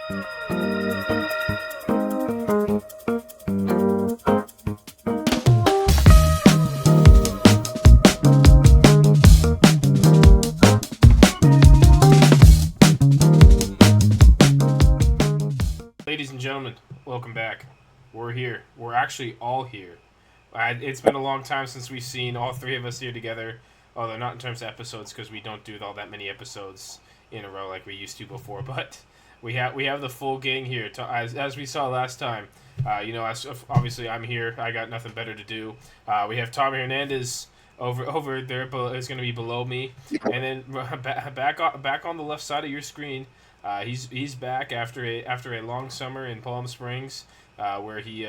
Ladies and gentlemen, welcome back. We're here. We're actually all here. It's been a long time since we've seen all three of us here together. Although not in terms of episodes, because we don't do all that many episodes in a row like we used to before. But we have the full gang here. As we saw last time. Obviously I'm here. I got nothing better to do. We have Tommy Hernandez over there, but is going to be below me, and then back on the left side of your screen. He's back after a long summer in Palm Springs, where he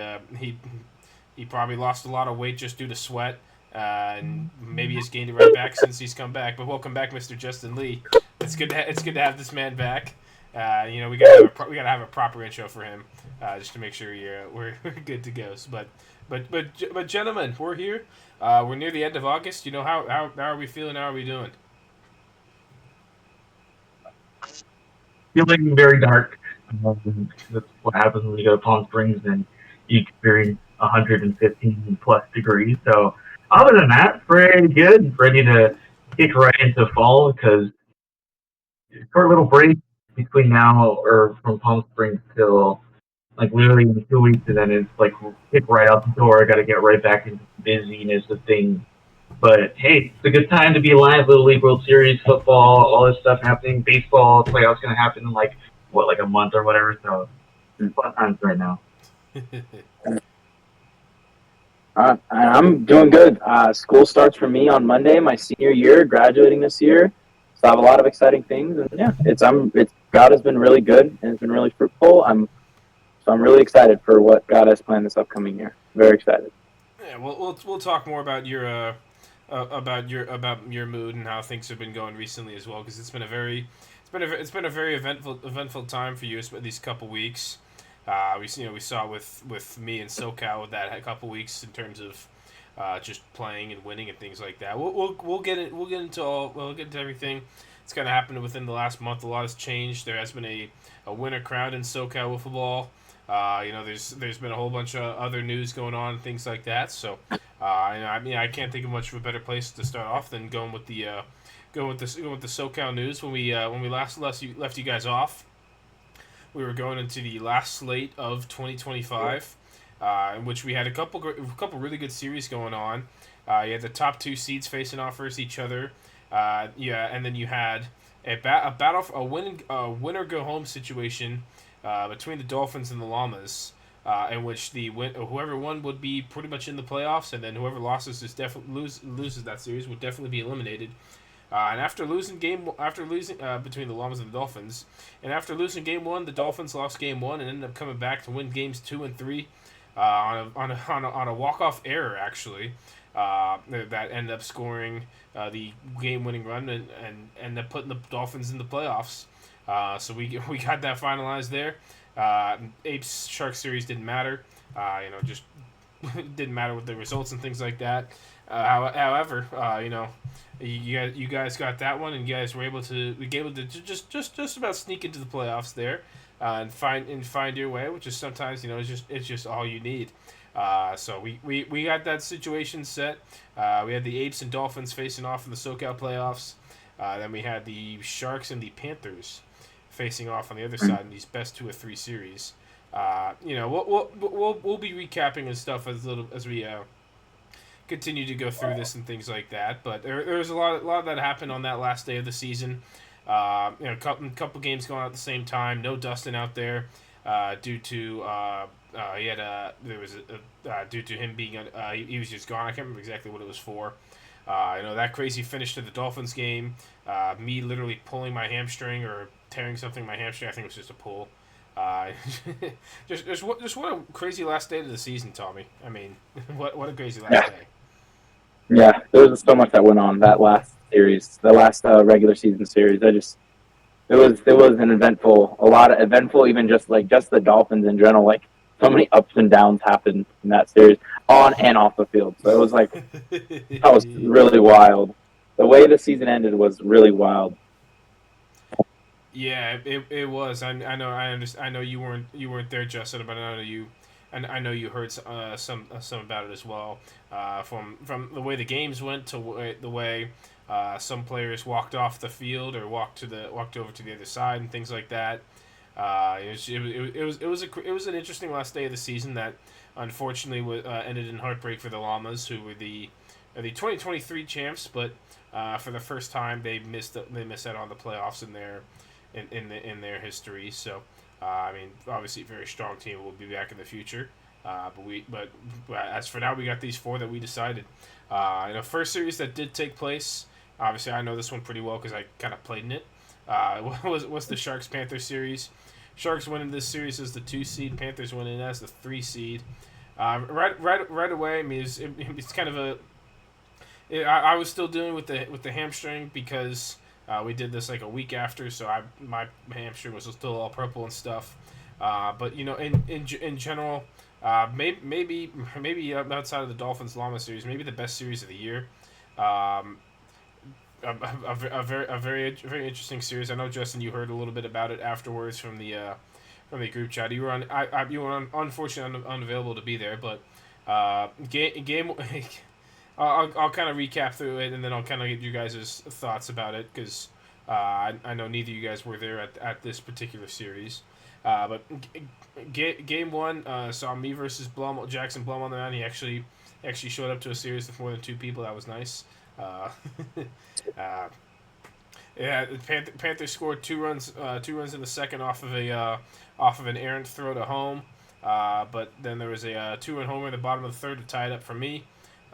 probably lost a lot of weight just due to sweat, and maybe he's gained it right back since he's come back. But welcome back, Mr. Justin Lee. It's good to have this man back. We gotta have a proper intro for him, just to make sure we're good to go. But gentlemen, we're here. We're near the end of August. How are we feeling? How are we doing? Feeling very dark. That's what happens when you go to Palm Springs and you experience 115 plus degrees. So other than that, pretty good. Ready to kick right into fall because short little break between now or from Palm Springs till like literally in 2 weeks, and then it's like kick right out the door. I got to get right back into the busyness of things. But hey, it's a good time to be alive. Little League World Series, football, all this stuff happening. Baseball playoffs going to happen in like a month or whatever. So it's fun times right now. I'm doing good. School starts for me on Monday, my senior year, graduating this year. So I have a lot of exciting things, and yeah, God has been really good and it's been really fruitful. I'm really excited for what God has planned this upcoming year. Very excited. Yeah, we'll talk more about your mood and how things have been going recently as well, because it's been a very eventful time for you these couple weeks. We saw with me and SoCal that a couple weeks in terms of just playing and winning and things like that. We'll get into everything that's kind of happened within the last month. A lot has changed. There has been a winner crowned in SoCal Wiffle Ball. There's been a whole bunch of other news going on and things like that. So, I can't think of much of a better place to start off than going with the SoCal news. When we last left you guys off, we were going into the last slate of 2025, in which we had a couple really good series going on. You had the top two seeds facing off versus each other. And then you had a winner go home situation between the Dolphins and the Llamas, in which whoever won would be pretty much in the playoffs, and then whoever loses loses that series would definitely be eliminated. And after losing between the Llamas and the Dolphins, and after losing game one, the Dolphins lost game one and ended up coming back to win games 2 and 3 on a walk-off error actually. That ended up scoring the game-winning run and ended up putting the Dolphins in the playoffs. So we got that finalized there. Apes Sharks series didn't matter. Just didn't matter with the results and things like that. However, you guys got that one, and you guys were able to just about sneak into the playoffs there, and find your way, which is sometimes it's just all you need. So we got that situation set. We had the Apes and Dolphins facing off in the SoCal playoffs. Then we had the Sharks and the Panthers facing off on the other side in these best 2 or 3 series. We'll be recapping and stuff as we continue to go through this and things like that. But there's a lot that happened on that last day of the season. A couple games going on at the same time. No Dustin out there due to due to him being he was just gone. I can't remember exactly what it was for. That crazy finish to the Dolphins game. Me literally pulling my hamstring or tearing something in my hamstring. I think it was just a pull. Just what a crazy last day to the season, Tommy. I mean, what a crazy last day. Yeah, there was so much that went on that last series, the last regular season series. It was an eventful, a lot of eventful, even just the Dolphins in general. Like so many ups and downs happened in that series, on and off the field. So it was that was really wild. The way the season ended was really wild. Yeah, it was. I know you weren't there, Justin, but I know you. And I know you heard some about it as well. From the way the games went to the way some players walked off the field or walked over to the other side and things like that. It was an interesting last day of the season that unfortunately ended in heartbreak for the Llamas, who were the 2023 champs, but for the first time they missed out on the playoffs in their history. So I mean, obviously, a very strong team. Will be back in the future. But as for now, we got these four that we decided. First series that did take place. Obviously, I know this one pretty well because I kind of played in it. Was the Sharks Panthers series? Sharks winning this series as the 2 seed. Panthers winning as the 3 seed. Right away. I mean, it's kind of a. I was still dealing with the hamstring because we did this like a week after, so my hamstring was still all purple and stuff. But in general, maybe outside of the Dolphins Llama series, maybe the best series of the year. A very interesting series. I know, Justin, you heard a little bit about it afterwards from the group chat. You were unfortunately unavailable to be there, but game. I'll kind of recap through it, and then I'll kind of get you guys' thoughts about it, because I know neither of you guys were there at this particular series. But game one saw me versus Jackson Blum on the mound. He actually showed up to a series with more than 2 people. That was nice. Yeah, the Panthers scored 2 runs in the second off of an errant throw to home. But then there was a 2-run homer in the bottom of the third to tie it up for me.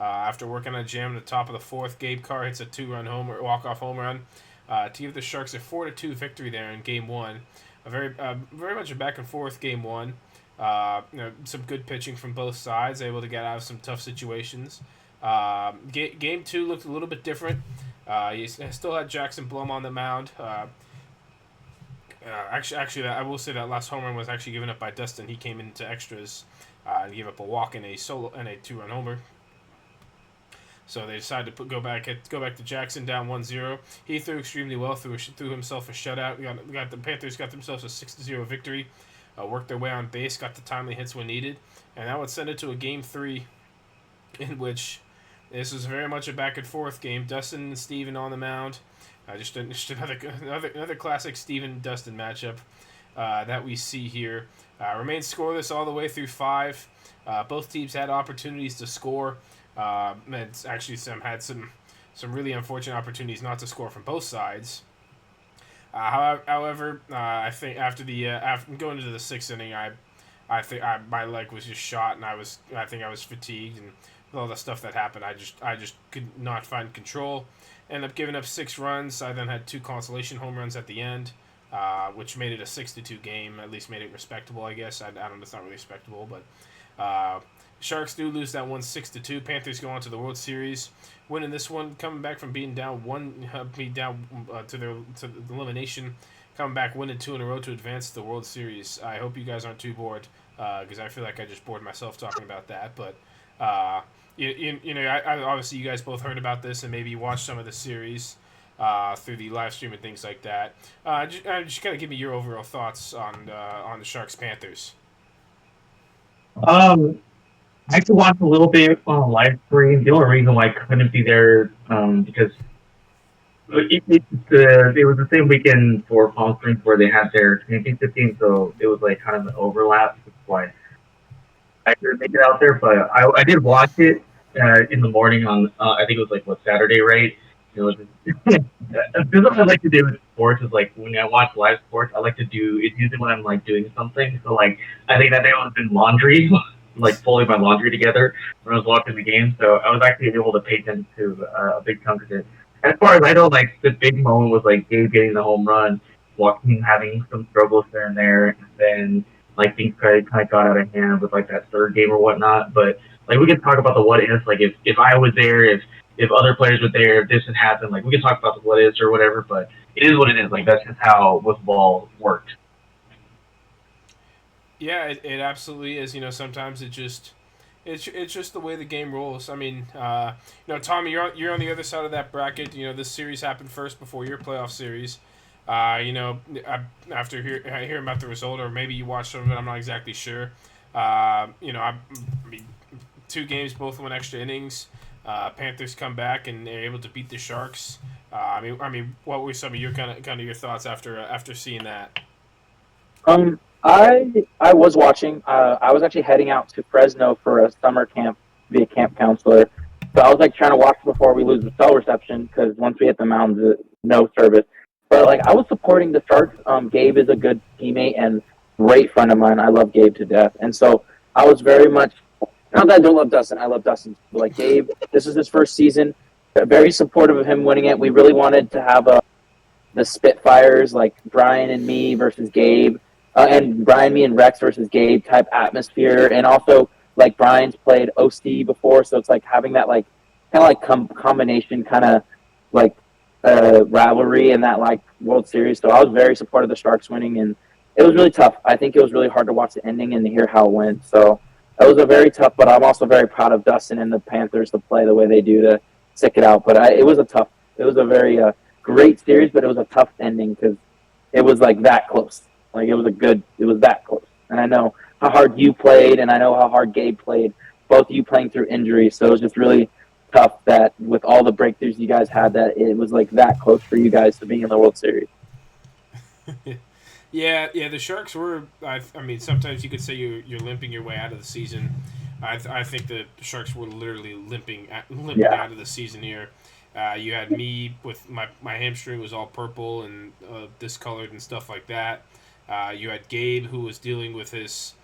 After working on a jam at the top of the fourth, Gabe Carr hits a 2-run walk-off home run to give the Sharks a 4-2 victory there in Game 1. A very much a back-and-forth Game 1. Some good pitching from both sides, able to get out of some tough situations. Game 2 looked a little bit different. He still had Jackson Blum on the mound. Actually, I will say that last home run was actually given up by Dustin. He came into extras and gave up a walk and a 2-run homer. So they decided to go back to Jackson down 1-0. He threw extremely well, threw himself a shutout. The Panthers got themselves a 6-0 victory. Worked their way on base, got the timely hits when needed, and that would send it to a Game 3, in which this was very much a back and forth game. Dustin and Steven on the mound. Just another classic Steven Dustin matchup that we see here. Remained scoreless all the way through 5. Both teams had opportunities to score. Actually had some really unfortunate opportunities not to score from both sides. However, I think after going into the 6th inning, I think my leg was just shot, and I think I was fatigued, and with all the stuff that happened, I just could not find control. Ended up giving up 6 runs. I then had 2 consolation home runs at the end, which made it a 6-2 game. At least made it respectable, I guess. I don't know, it's not really respectable, but Sharks do lose that one 6-2. Panthers go on to the World Series, winning this one, coming back from being down to the elimination, coming back winning 2 in a row to advance to the World Series. I hope you guys aren't too bored, because I feel like I just bored myself talking about that. But I obviously you guys both heard about this and maybe watched some of the series through the live stream and things like that. Just kind of give me your overall thoughts on the Sharks Panthers. I actually watched a little bit on live stream. The only reason why I couldn't be there because it was the same weekend for Palm Springs where they had their championship game, so it was like kind of an overlap. That's why I couldn't make it out there. But I did watch it in the morning on I think it was like Saturday, right? This is what I like to do with sports is like when I watch live sports, I like to do it's usually when I'm like doing something. So like I think that day I was in laundry. Like folding my laundry together when I was watching the game, so I was actually able to pay attention to a big chunk of it. As far as I know, like the big moment was like Gabe getting the home run, Joaquin having some struggles there and there, and then like things kind of got out of hand with like that third game or whatnot. But like we can talk about the what ifs, like if I was there, if other players were there, if this had happened, like we can talk about the what ifs or whatever. But it is what it is. Like that's just how wiffle ball works. Yeah, it absolutely is. Sometimes it's just the way the game rolls. I mean, Tommy, you're on the other side of that bracket. This series happened first before your playoff series. After hearing about the result, or maybe you watched some of it, I'm not exactly sure. I mean, 2 games, both went extra innings. Panthers come back and they're able to beat the Sharks. What were some of your kind of your thoughts after seeing that? I was watching. I was actually heading out to Fresno for a summer camp to be a camp counselor. So I was like trying to watch before we lose the cell reception because once we hit the mountains, no service. But like I was supporting the Sharks. Gabe is a good teammate and great friend of mine. I love Gabe to death, and so I was very much. Not that I don't love Dustin. I love Dustin. But like Gabe, this is his first season. Very supportive of him winning it. We really wanted to have the Spitfires, like Brian and me versus Gabe, and Brian, me, and Rex versus Gabe type atmosphere, and also like Brian's played OC before, so it's like having that like kind of like combination kind of like rivalry in that like World Series. So I was very supportive of the Sharks winning, and it was really tough. I think it was really hard to watch the ending and to hear how it went. So it was a very tough, but I'm also very proud of Dustin and the Panthers to play the way they do to stick it out. But it was a very great series, but it was a tough ending because it was like that close. Like it was that close. And I know how hard you played, and I know how hard Gabe played. Both of you playing through injuries, so it was just really tough that with all the breakthroughs you guys had, that it was like that close for you guys to being in the World Series. Yeah. The Sharks were. I mean, sometimes you could say you're limping your way out of the season. I think the Sharks were literally limping Yeah. out of the season here. You had me with my hamstring was all purple and discolored and stuff like that. You had Gabe who was dealing with his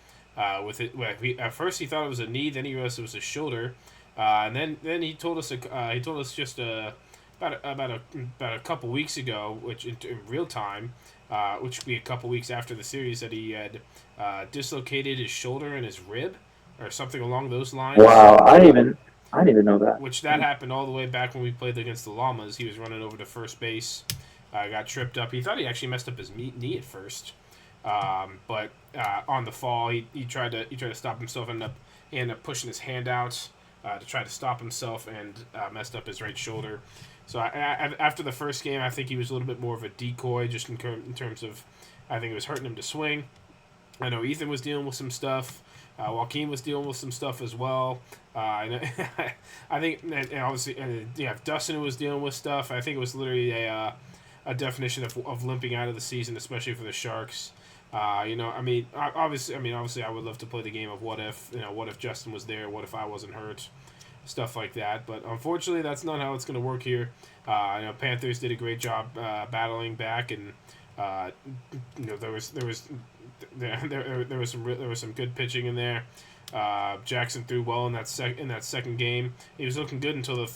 with it. Well, at first he thought it was a knee, then he realized it was a shoulder, and then he told us just about a couple weeks ago, which in real time, which would be a couple weeks after the series, that he had dislocated his shoulder and his rib, or something along those lines. Wow, I didn't even know that. Which that happened all the way back when we played against the Llamas. He was running over to first base, got tripped up. He thought he actually messed up his knee at first, but on the fall he tried to stop himself. He ended up pushing his hand out to try to stop himself and messed up his right shoulder. So after the first game, I think he was a little bit more of a decoy, just in terms of, I think it was hurting him to swing. I know Ethan was dealing with some stuff. Joaquin was dealing with some stuff as well. I think, and obviously, Dustin was dealing with stuff. I think it was literally a definition of limping out of the season, especially for the Sharks. Obviously, I would love to play the game of what if Justin was there, what if I wasn't hurt, stuff like that. But unfortunately, that's not how it's going to work here. Panthers did a great job battling back, and there was some good pitching in there. Jackson threw well in that second game. He was looking good until the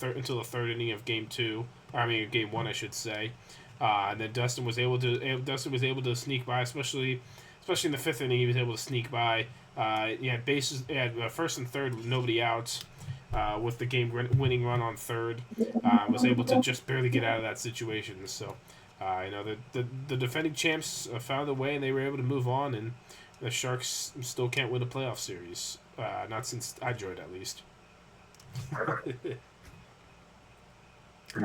third inning of game 1, I should say. And then Dustin was able to sneak by, especially in the fifth inning. He was able to sneak by. He had bases. He had first and third with nobody out. With the game-winning run on third, was able to just barely get out of that situation. So, the defending champs found a way, and they were able to move on. And the Sharks still can't win a playoff series, not since I joined, at least.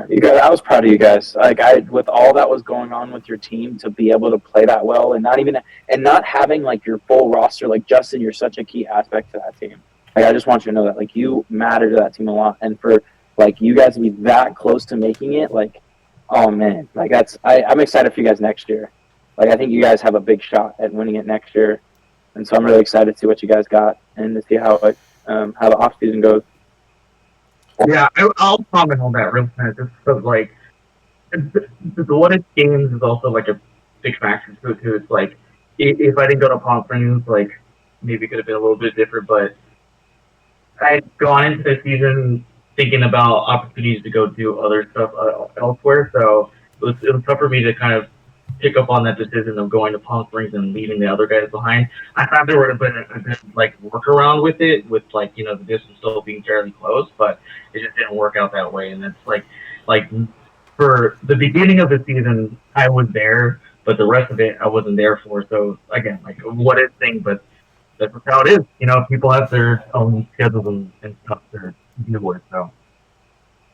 You guys, I was proud of you guys. Like with all that was going on with your team, to be able to play that well, and not having like your full roster. Like Justin, you're such a key aspect to that team. Like I just want you to know that like you matter to that team a lot, and for like you guys to be that close to making it, like oh man, like I'm excited for you guys next year. Like I think you guys have a big shot at winning it next year, and so I'm really excited to see what you guys got and to see how the off season goes. Yeah, I'll comment on that real quick. Just because, like, the what if games is also like a big factor to it too. It's like if I didn't go to Palm Springs, like maybe it could have been a little bit different. But I'd gone into the season thinking about opportunities to go do other stuff elsewhere. So it was tough for me to kind of pick up on that decision of going to Palm Springs and leaving the other guys behind. I thought there would have been a good like workaround with it, with like the distance still being fairly close, but it just didn't work out that way. And it's like for the beginning of the season, I was there, but the rest of it I wasn't there for. So again, like what is thing, but that's how it is. People have their own schedules and stuff to deal with. So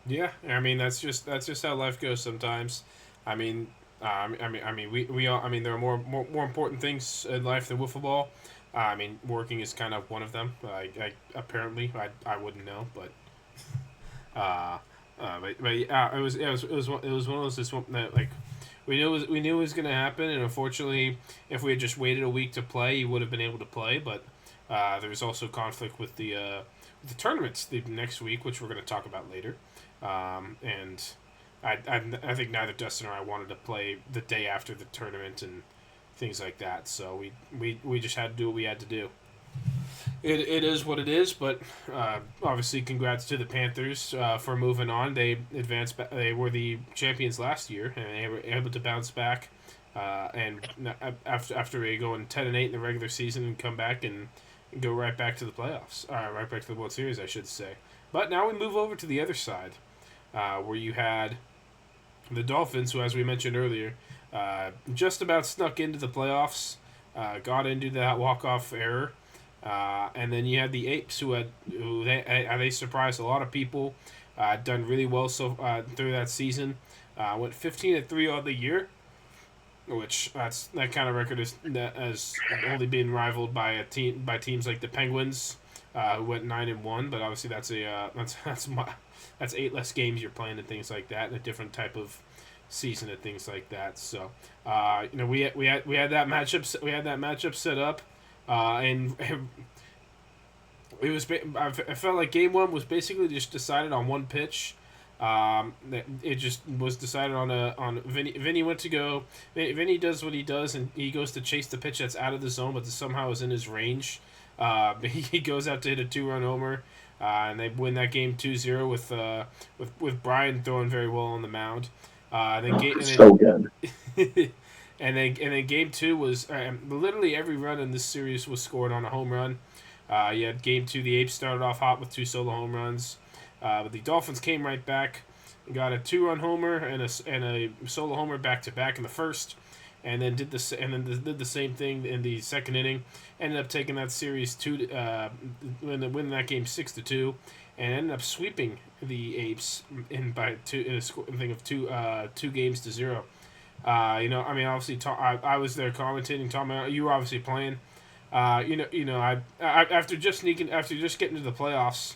Yeah, I mean that's just how life goes sometimes. I mean, We all, there are more important things in life than wiffle ball. Working is kind of one of them. Apparently, I wouldn't know, but yeah, it was one of those that like we knew it was going to happen, and unfortunately, if we had just waited a week to play, he would have been able to play. But there was also conflict with the tournaments the next week, which we're going to talk about later, and. I think neither Dustin or I wanted to play the day after the tournament and things like that. So we just had to do what we had to do. It is what it is, but obviously, congrats to the Panthers for moving on. They advanced. They were the champions last year, and they were able to bounce back. And after going 10-8 in the regular season, and come back and go right back to the playoffs, right back to the World Series, I should say. But now we move over to the other side, where you had the Dolphins, who, as we mentioned earlier, just about snuck into the playoffs, got into that walk-off error, and then you had the Apes, who they surprised a lot of people, done really well through that season, went 15-3 on the year, which that kind of record has only been rivaled by teams like the Penguins, who went 9-1, but obviously that's 8 less games you're playing and things like that, and a different type of season and things like that. So, we had that matchup set up, and it was. I felt like game one was basically just decided on one pitch. It just was decided on Vinny. Vinny went to go. Vinny does what he does, and he goes to chase the pitch that's out of the zone, but somehow is in his range. He goes out to hit a 2-run homer, and they win that game 2-0 with Brian throwing very well on the mound. So good. and then game two was literally every run in this series was scored on a home run. You had game two, the Apes started off hot with 2 solo home runs, but the Dolphins came right back, got a 2-run homer and a solo homer back to back in the first, and then did the same thing in the second inning. Ended up taking that series winning that game 6-2, and ended up sweeping the Apes in a thing of 2-0. Obviously, I was there commentating. Tommy, you were obviously playing. After just getting to the playoffs,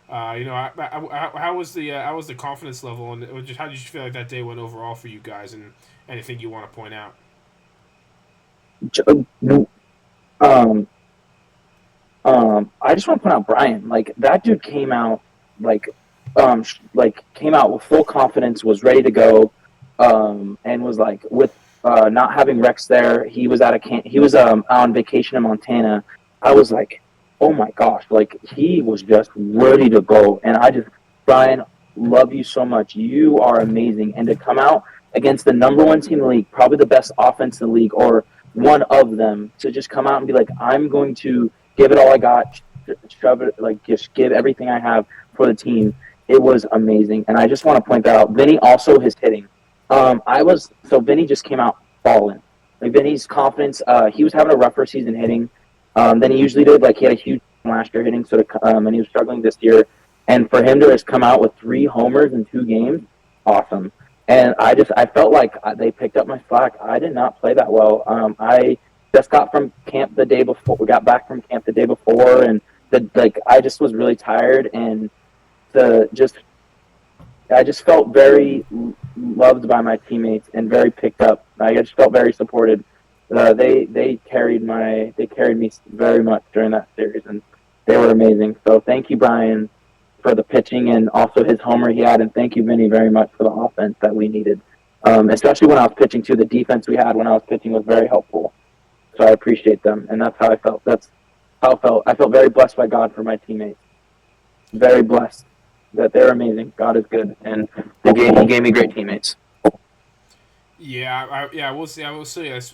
how was the confidence level, and how did you feel like that day went overall for you guys, and anything you want to point out? I just want to point out Brian. Like, that dude came out came out with full confidence, was ready to go, and was like, with not having Rex there, he was on vacation in Montana. I was like, oh my gosh, like, he was just ready to go, and Brian, love you so much. You are amazing, and to come out against the number one team in the league, probably the best offense in the league, or one of them, to just come out and be like, I'm going to give it all I got, shove it, like, just give everything I have for the team. It was amazing, and I just want to point that out. Vinny, also his hitting. Vinny just came out balling. Like, Vinny's confidence, he was having a rougher season hitting than he usually did. Like, he had a huge last year hitting, and he was struggling this year. And for him to just come out with 3 homers in 2 games, awesome. And I felt like they picked up my slack. I did not play that well. I just got from camp the day before. We got back from camp the day before, and I just was really tired, and I just felt very loved by my teammates and very picked up. I just felt very supported. They carried me very much during that series, and they were amazing. So thank you, Brian, for the pitching and also his homer he had, and thank you, Vinny, very much for the offense that we needed. Especially when I was pitching too, the defense we had when I was pitching was very helpful. So I appreciate them, and that's how I felt. That's how I felt. I felt very blessed by God for my teammates. Very blessed that they're amazing. God is good, and he gave me great teammates. Yeah, I will say.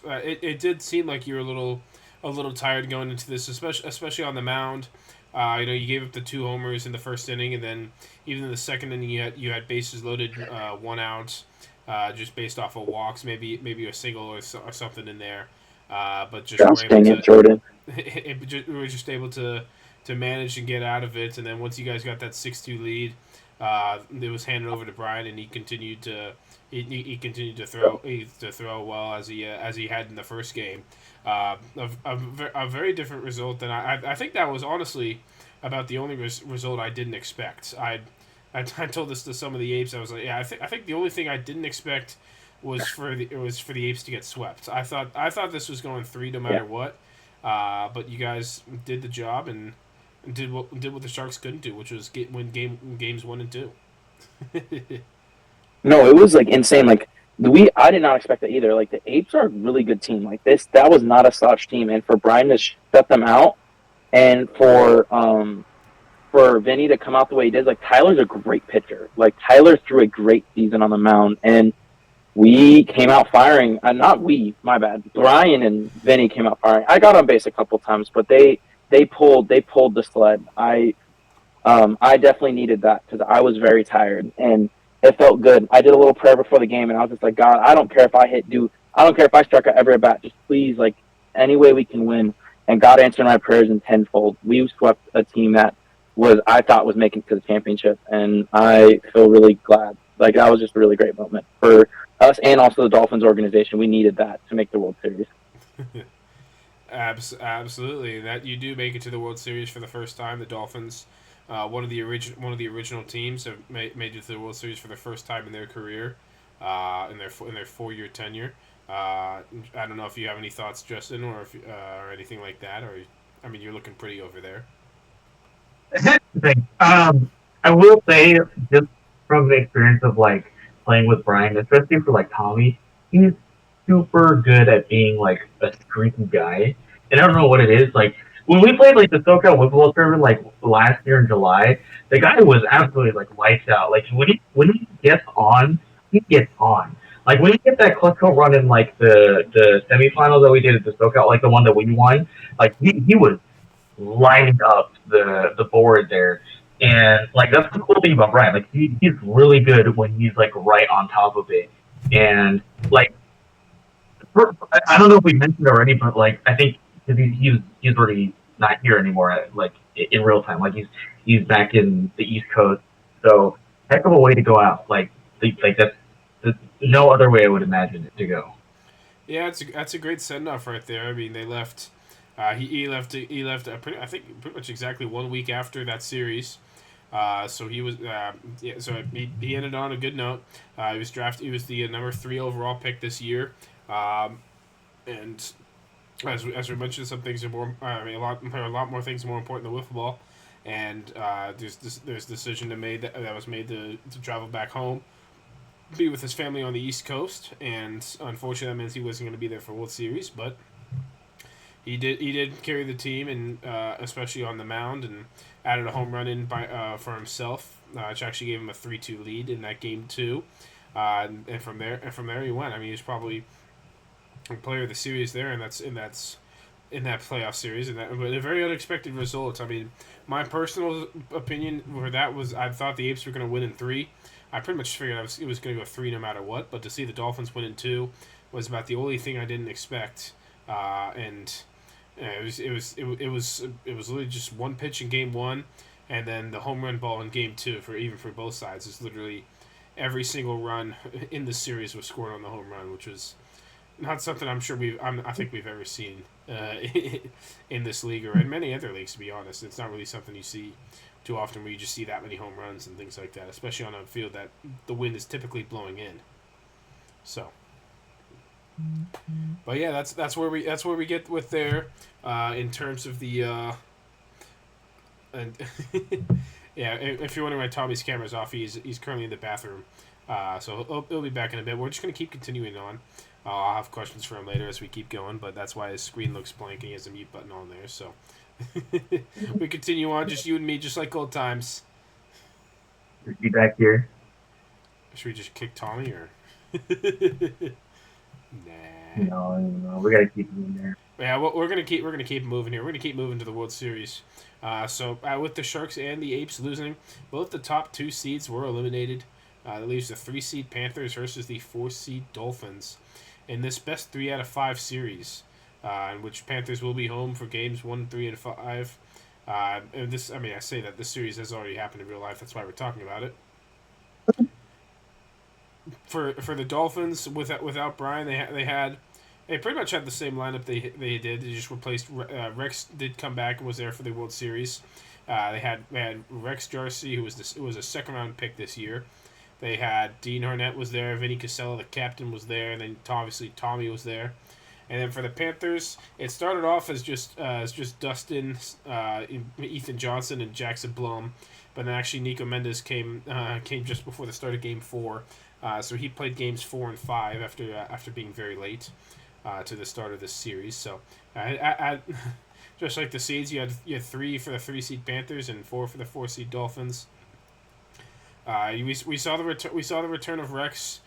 It did seem like you were a little tired going into this, especially on the mound. You gave up the 2 homers in the first inning, and then even in the second inning, you had bases loaded, 1 out, just based off of walks, maybe a single or something in there. But just Gosh, dang it, Jordan. We were just able to manage and get out of it, and then once you guys got that 6-2 lead, it was handed over to Brian, and he continued to throw well as he had in the first game. A very different result than I think that was honestly about the only result I didn't expect. I told this to some of the apes. I was like, yeah, I think the only thing I didn't expect was for the apes to get swept. I thought this was going 3 no matter what. But you guys did the job and did what the Sharks couldn't do, which was win games 1 and 2. No, it was like insane. Like I did not expect that either. Like the Apes are a really good team. Like that was not a slouch team, and for Brian to shut them out, and for Vinny to come out the way he did, like Tyler's a great pitcher. Like Tyler threw a great season on the mound, and we came out firing. Not we, my bad. Brian and Vinny came out firing. I got on base a couple times, but they pulled the sled. I definitely needed that because I was very tired and it felt good. I did a little prayer before the game and I was just like, God, I don't care if I I don't care if I struck out every at bat. Just please, like, any way we can win. And God answered my prayers in tenfold. We swept a team that I thought was making it to the championship, and I feel really glad. Like, that was just a really great moment for us and also the Dolphins organization. We needed that to make the World Series. Absolutely, that you do make it to the World Series for the first time. The Dolphins, one of the original teams, have made it to the World Series for the first time in their career, in their 4-year tenure. I don't know if you have any thoughts, Justin, or anything like that. Or, I mean, you're looking pretty over there. I will say, just from the experience of like playing with Brian, especially for like Tommy, he's super good at being like a streaky guy. And I don't know what it is. Like when we played like the SoCal Wiffle tournament like last year in July, the guy was absolutely like lights out. Like when he gets on, he gets on. Like when he get that clutch home run in like the semifinals that we did at the SoCal, like the one that we won, like he was lighting up the board there. And like that's the cool thing about Brian. Like he's really good when he's like right on top of it. And like I don't know if we mentioned it already, but like I think because he's already not here anymore. Like in real time, like he's back in the East Coast. So heck of a way to go out. Like that's no other way I would imagine it to go. Yeah, that's a great send off right there. I mean, they left. He left. I think pretty much exactly 1 week after that series. So he was. Yeah. So he ended on a good note. He was drafted. He was the number 3 overall pick this year. And as we mentioned, some things are more. I mean, a lot more things more important than wiffle ball. And there's decision that was made to travel back home, be with his family on the East Coast, and unfortunately that means he wasn't going to be there for World Series, but he did carry the team, and especially on the mound, and added a home run in for himself, which actually gave him a 3-2 lead in that game too, and from there he went. I mean, he was probably a player of the series there, and that's in that playoff series, but a very unexpected result. I mean, my personal opinion where that was, I thought the Apes were going to win in 3. I pretty much figured it was going to go 3 no matter what, but to see the Dolphins win in 2 was about the only thing I didn't expect. And it was literally just one pitch in game 1, and then the home run ball in game 2 for both sides. It's literally every single run in the series was scored on the home run, which was not something I'm sure I think we've ever seen in this league or in many other leagues. To be honest, it's not really something you see too often where you just see that many home runs and things like that, especially on a field that the wind is typically blowing in. So, but yeah, that's where we get with there in terms of the and yeah. If you're wondering why Tommy's camera's off, he's currently in the bathroom. So he'll be back in a bit. We're just gonna keep continuing on. I'll have questions for him later as we keep going, but that's why his screen looks blank and he has a mute button on there. So we continue on, just you and me, just like old times. Is he back here? Should we just kick Tommy or? Nah. No, we gotta keep him in there. Yeah, well, we're gonna keep moving here. We're gonna keep moving to the World Series. So with the Sharks and the Apes losing, both the top 2 seeds were eliminated. That leaves the 3-seed Panthers versus the 4-seed Dolphins in this best 3 out of 5 series, in which Panthers will be home for games 1, 3, and 5. And this, I mean, I say that this series has already happened in real life. That's why we're talking about it. for the Dolphins without Brian, they pretty much had the same lineup they did. They just replaced Rex did come back and was there for the World Series. They had Rex Jarcy, who was a second round pick this year. They had Dean Harnett was there, Vinny Casella, the captain, was there, and then obviously Tommy was there. And then for the Panthers, it started off as just Dustin, Ethan Johnson, and Jackson Blum, but then actually Nico Mendes came just before the start of Game 4, so he played games 4 and 5 after being very late to the start of this series. So, just like the seeds, you had 3 for the 3-seed Panthers and 4 for the 4-seed Dolphins. We saw the return of Rex.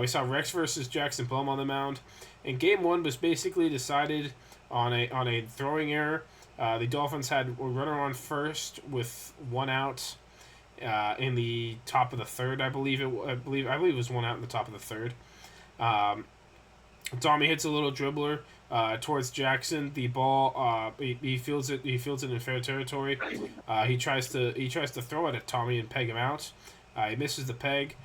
We saw Rex versus Jackson Blum on the mound, and Game 1 was basically decided on a throwing error. The Dolphins had a runner on first with 1 out in the top of the third. I believe it was 1 out in the top of the third. Tommy hits a little dribbler towards Jackson. The ball he fields it in fair territory. He tries to throw it at Tommy and peg him out. He misses the peg.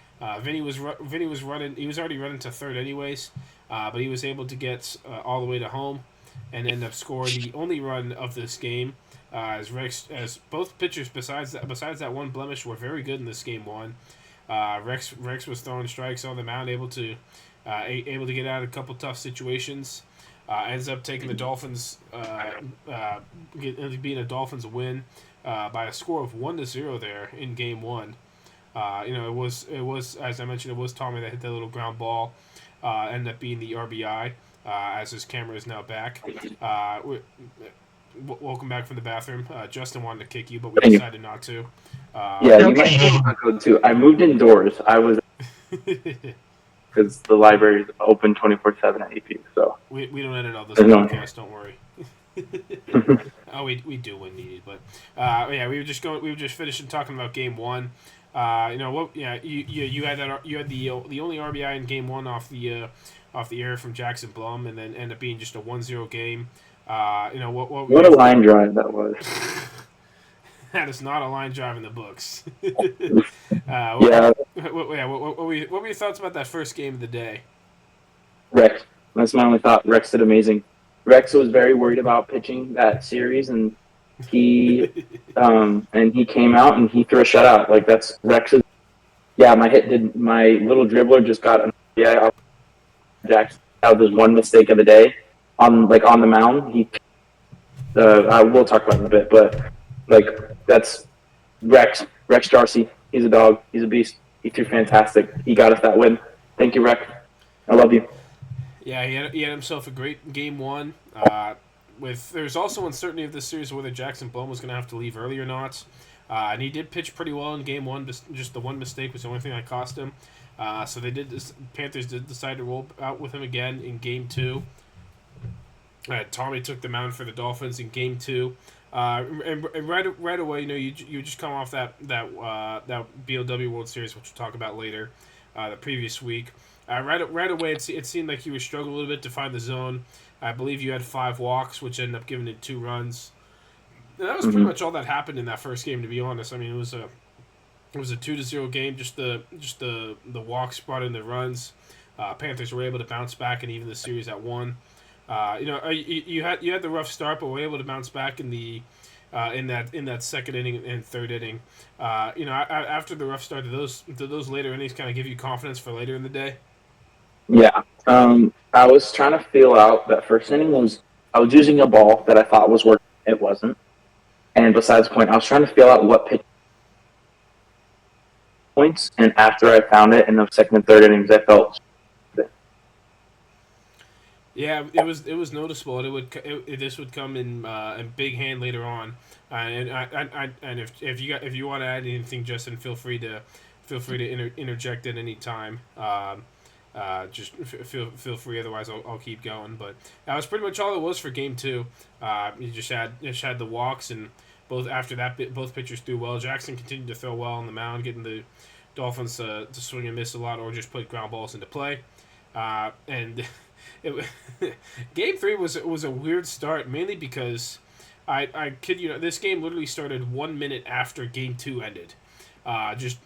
Vinny was running. He was already running to third anyways, but he was able to get all the way to home, and end up scoring the only run of this game. As both pitchers besides that one blemish were very good in this Game 1. Rex was throwing strikes on the mound, able to get out of a couple tough situations. Ends up taking the Dolphins, being a Dolphins win by a score of 1-0 there in Game 1. It was as I mentioned, it was Tommy that hit that little ground ball, ended up being the RBI. As his camera is now back. Welcome back from the bathroom. Justin wanted to kick you, but we decided not to. You might go too. I moved indoors. I was because the library is open 24/7 at AP. So we don't edit all this podcast. Don't worry. We do when needed, but we were just finishing talking about Game 1. You had the only RBI in Game 1 off the error from Jackson Blum, and then end up being just a 1-0 game. What a line drive that was. That is not a line drive in the books. Yeah. What were your thoughts about that first game of the day? Rex. That's my only thought. Rex did amazing. Rex was very worried about pitching that series, and he came out and he threw a shutout. Like, that's Rex's. Yeah, my little dribbler just got an RBI off Jackson. That was his one mistake of the day on the mound. We'll talk about it in a bit, but that's Rex Jarcy. He's a dog. He's a beast. He threw fantastic. He got us that win. Thank you, Rex. I love you. Yeah, he had himself a great Game 1. There's also uncertainty of this series whether Jackson Blum was going to have to leave early or not. And he did pitch pretty well in Game 1. Just the one mistake was the only thing that cost him. So Panthers did decide to roll out with him again in Game 2. Tommy took the mound for the Dolphins in Game 2. And right away, you just come off that BLW World Series, which we'll talk about later, the previous week. Right away, it seemed like you were struggling a little bit to find the zone. I believe you had 5 walks, which ended up giving it 2 runs. And that was pretty much all that happened in that first game, to be honest. I mean, it was a 2-0 game. Just the walks brought in the runs. Panthers were able to bounce back and even the series at 1. You had the rough start, but were able to bounce back in the in that second inning and third inning. After the rough start, did those later innings kind of give you confidence for later in the day? Yeah. I was trying to feel out that first inning I was using a ball that I thought was working. It wasn't. And besides the point, I was trying to feel out what pitch points. And after I found it in the second and third innings, I felt. Yeah, it was noticeable. This would come in big hand later on. And if you want to add anything, Justin, feel free to interject at any time. Just feel free. Otherwise, I'll keep going. But that was pretty much all it was for Game 2. You just had the walks, and after that, both pitchers threw well. Jackson continued to throw well on the mound, getting the Dolphins to swing and miss a lot, or just put ground balls into play. And Game 3 was a weird start, mainly because I kid you not, this game literally started 1 minute after Game 2 ended. Just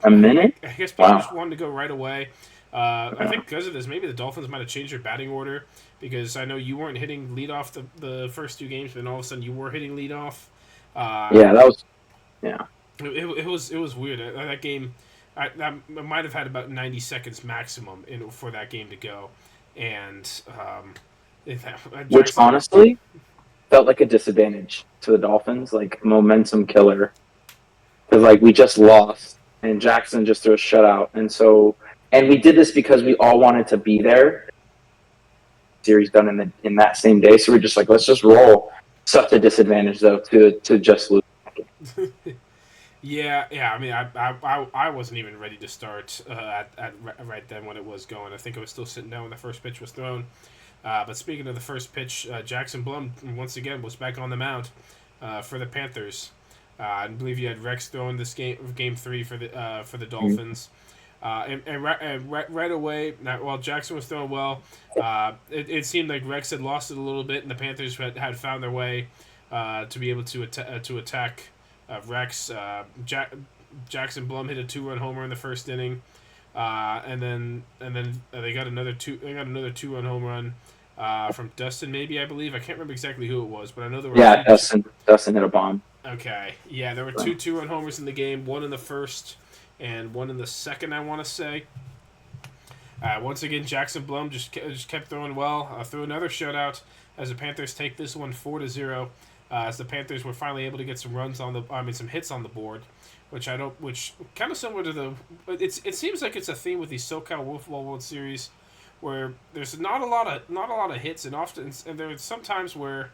A minute? I guess people Wow. just wanted to go right away. I think because of this, maybe the Dolphins might have changed their batting order because I know you weren't hitting leadoff the first two games, but then all of a sudden you were hitting leadoff. Yeah, that was yeah. It was weird. That game, that might have had about 90 seconds maximum for that game to go, and Which Jackson. honestly felt like a disadvantage to the Dolphins, like momentum killer. Because like we just lost and Jackson just threw a shutout, and we did this because we all wanted to be there. Series done in that same day, so we're just like, let's just roll. Such a disadvantage though to just lose. Yeah. I mean, I wasn't even ready to start at right then when it was going. I think I was still sitting down when the first pitch was thrown. But speaking of the first pitch, Jackson Blum once again was back on the mound for the Panthers. I believe you had Rex throwing this game three for the Dolphins. Right away, while Jackson was throwing well, it seemed like Rex had lost it a little bit, and the Panthers had found their way to be able to attack Rex. Jackson Blum hit a 2-run homer in the first inning, and then they got another 2-run home run from Dustin, maybe, I believe. I can't remember exactly who it was, but I know there were Yeah, two. Dustin hit a bomb. Okay, yeah, there were two-run homers in the game. One in the first and one in the second, I want to say. Once again, Jackson Blum just kept throwing well. Threw another shutout as the Panthers take this one 4-0. As the Panthers were finally able to get some some hits on the board, which kind of similar to it seems like it's a theme with these SoCal Wiffle World Series, where there's not a lot of hits, and there are some times where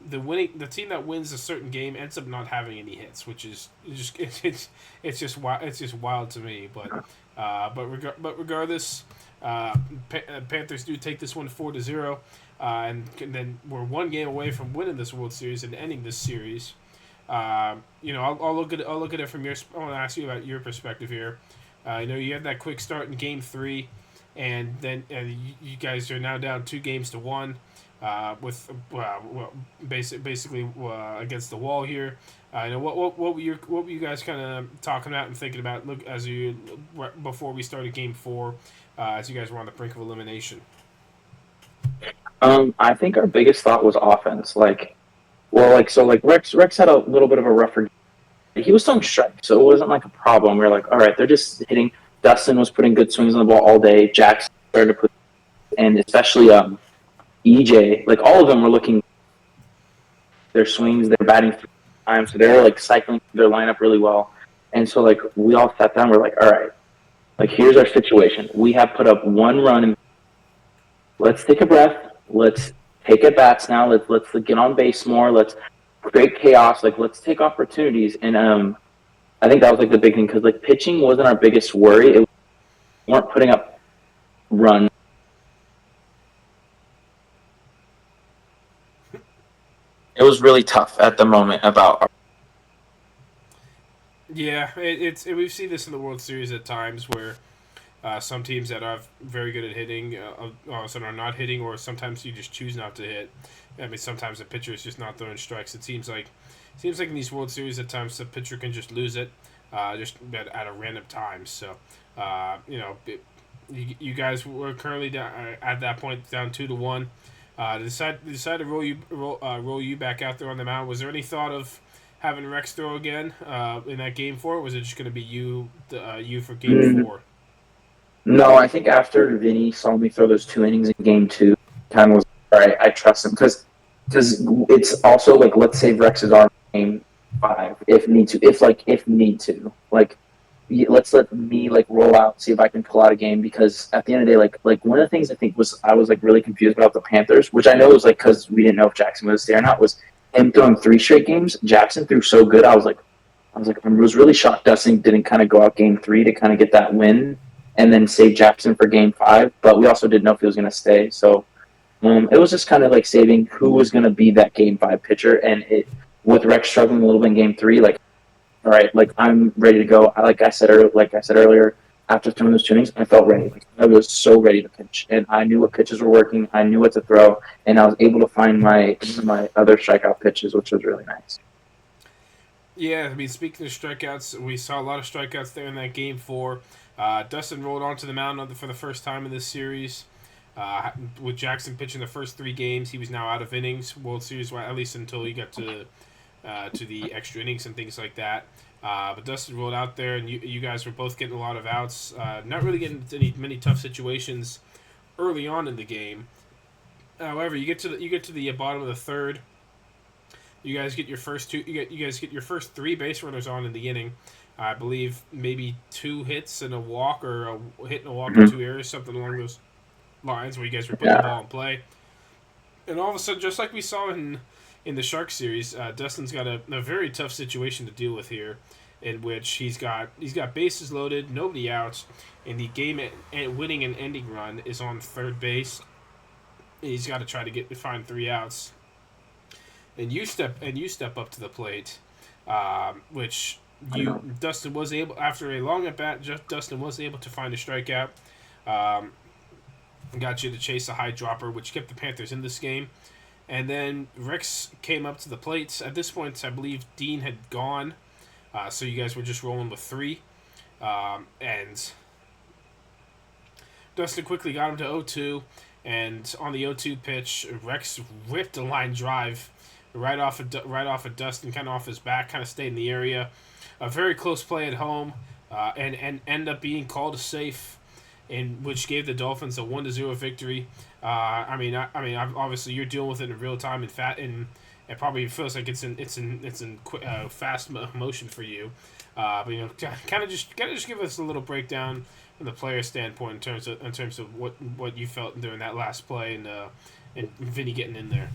the team that wins a certain game ends up not having any hits, which is just it's just wild to me. But regardless, Panthers do take this one 4-0, and then we're one game away from winning this World Series and ending this series. I'll look at it from your. I want to ask you about your perspective here. You had that quick start in Game 3, and then you guys are now down 2-1. With basically against the wall here. What were you guys kind of talking about and thinking about? Before we started Game 4, as you guys were on the brink of elimination. I think our biggest thought was offense. Rex had a little bit of a rougher. He was throwing strikes, so it wasn't like a problem. We were like, all right, they're just hitting. Dustin was putting good swings on the ball all day. Jackson started to put, and especially EJ, like all of them were looking their swings, they're batting 3 times, so they're like cycling their lineup really well. And so like we all sat down, we're like, all right, like here's our situation. We have put up 1 run, and let's take a breath. Let's take at bats now. Let's get on base more. Let's create chaos. Like let's take opportunities. And I think that was like the big thing because like pitching wasn't our biggest worry. We weren't putting up runs. It was really tough at the moment about. Yeah, we've seen this in the World Series at times where some teams that are very good at hitting all of a sudden are not hitting, or sometimes you just choose not to hit. I mean, sometimes the pitcher is just not throwing strikes. It seems like in these World Series at times the pitcher can just lose it, just at a random time. So, you guys were currently down, at that point down 2-1. Decide to roll you back out there on the mound. Was there any thought of having Rex throw again in that Game 4, or was it just going to be you for Game 4? No, I think after Vinny saw me throw those 2 innings in Game 2, kind of was all right. I trust him because it's also like let's save Rex's arm in Game 5 if need to. Like let's let me like roll out, see if I can pull out a game, because at the end of the day, like one of the things I think was I was like really confused about the Panthers, which I know was like because we didn't know if Jackson was there or not, was him throwing 3 straight games. Jackson threw so good, I was really shocked Dustin didn't kind of go out Game 3 to kind of get that win and then save Jackson for Game 5, but we also didn't know if he was going to stay, so it was just kind of like saving who was going to be that Game 5 pitcher, and with Rex struggling a little bit in Game 3, like, all right, like I'm ready to go. Like I said earlier, after throwing those 2 innings, I felt ready. Like, I was so ready to pitch, and I knew what pitches were working. I knew what to throw, and I was able to find my other strikeout pitches, which was really nice. Yeah, I mean, speaking of strikeouts, we saw a lot of strikeouts there in that game 4. Dustin rolled onto the mound for the first time in this series. With Jackson pitching the first 3 games, he was now out of innings, World Series, at least until he got to the extra innings and things like that. But Dustin rolled out there, and you guys were both getting a lot of outs. Not really getting into many tough situations early on in the game. However, you get to the bottom of the third. You guys get your first two. You guys get your first 3 base runners on in the inning. I believe maybe 2 hits and a walk, or a hit and a walk and 2 errors, something along those lines, where you guys were putting the ball in play. And all of a sudden, just like we saw in the Shark series, Dustin's got a very tough situation to deal with here, in which he's got bases loaded, nobody out, and the game winning and ending run is on third base. He's got to try to find 3 outs, and you step up to the plate, which Dustin was able, after a long at bat. Dustin was able to find a strikeout. Got you to chase a high dropper, which kept the Panthers in this game. And then Rex came up to the plate. At this point, I believe Dean had gone, so you guys were just rolling with 3. And Dustin quickly got him to 0-2, and on the 0-2 pitch, Rex whipped a line drive right off of Dustin, kind of off his back, kind of stayed in the area. A very close play at home, and end up being called a safe, in which gave the Dolphins a 1-0 victory. I mean, obviously you're dealing with it in real time and it probably feels like it's in fast motion for you. But kind of just give us a little breakdown from the player standpoint in terms of what you felt during that last play, and Vinny getting in there.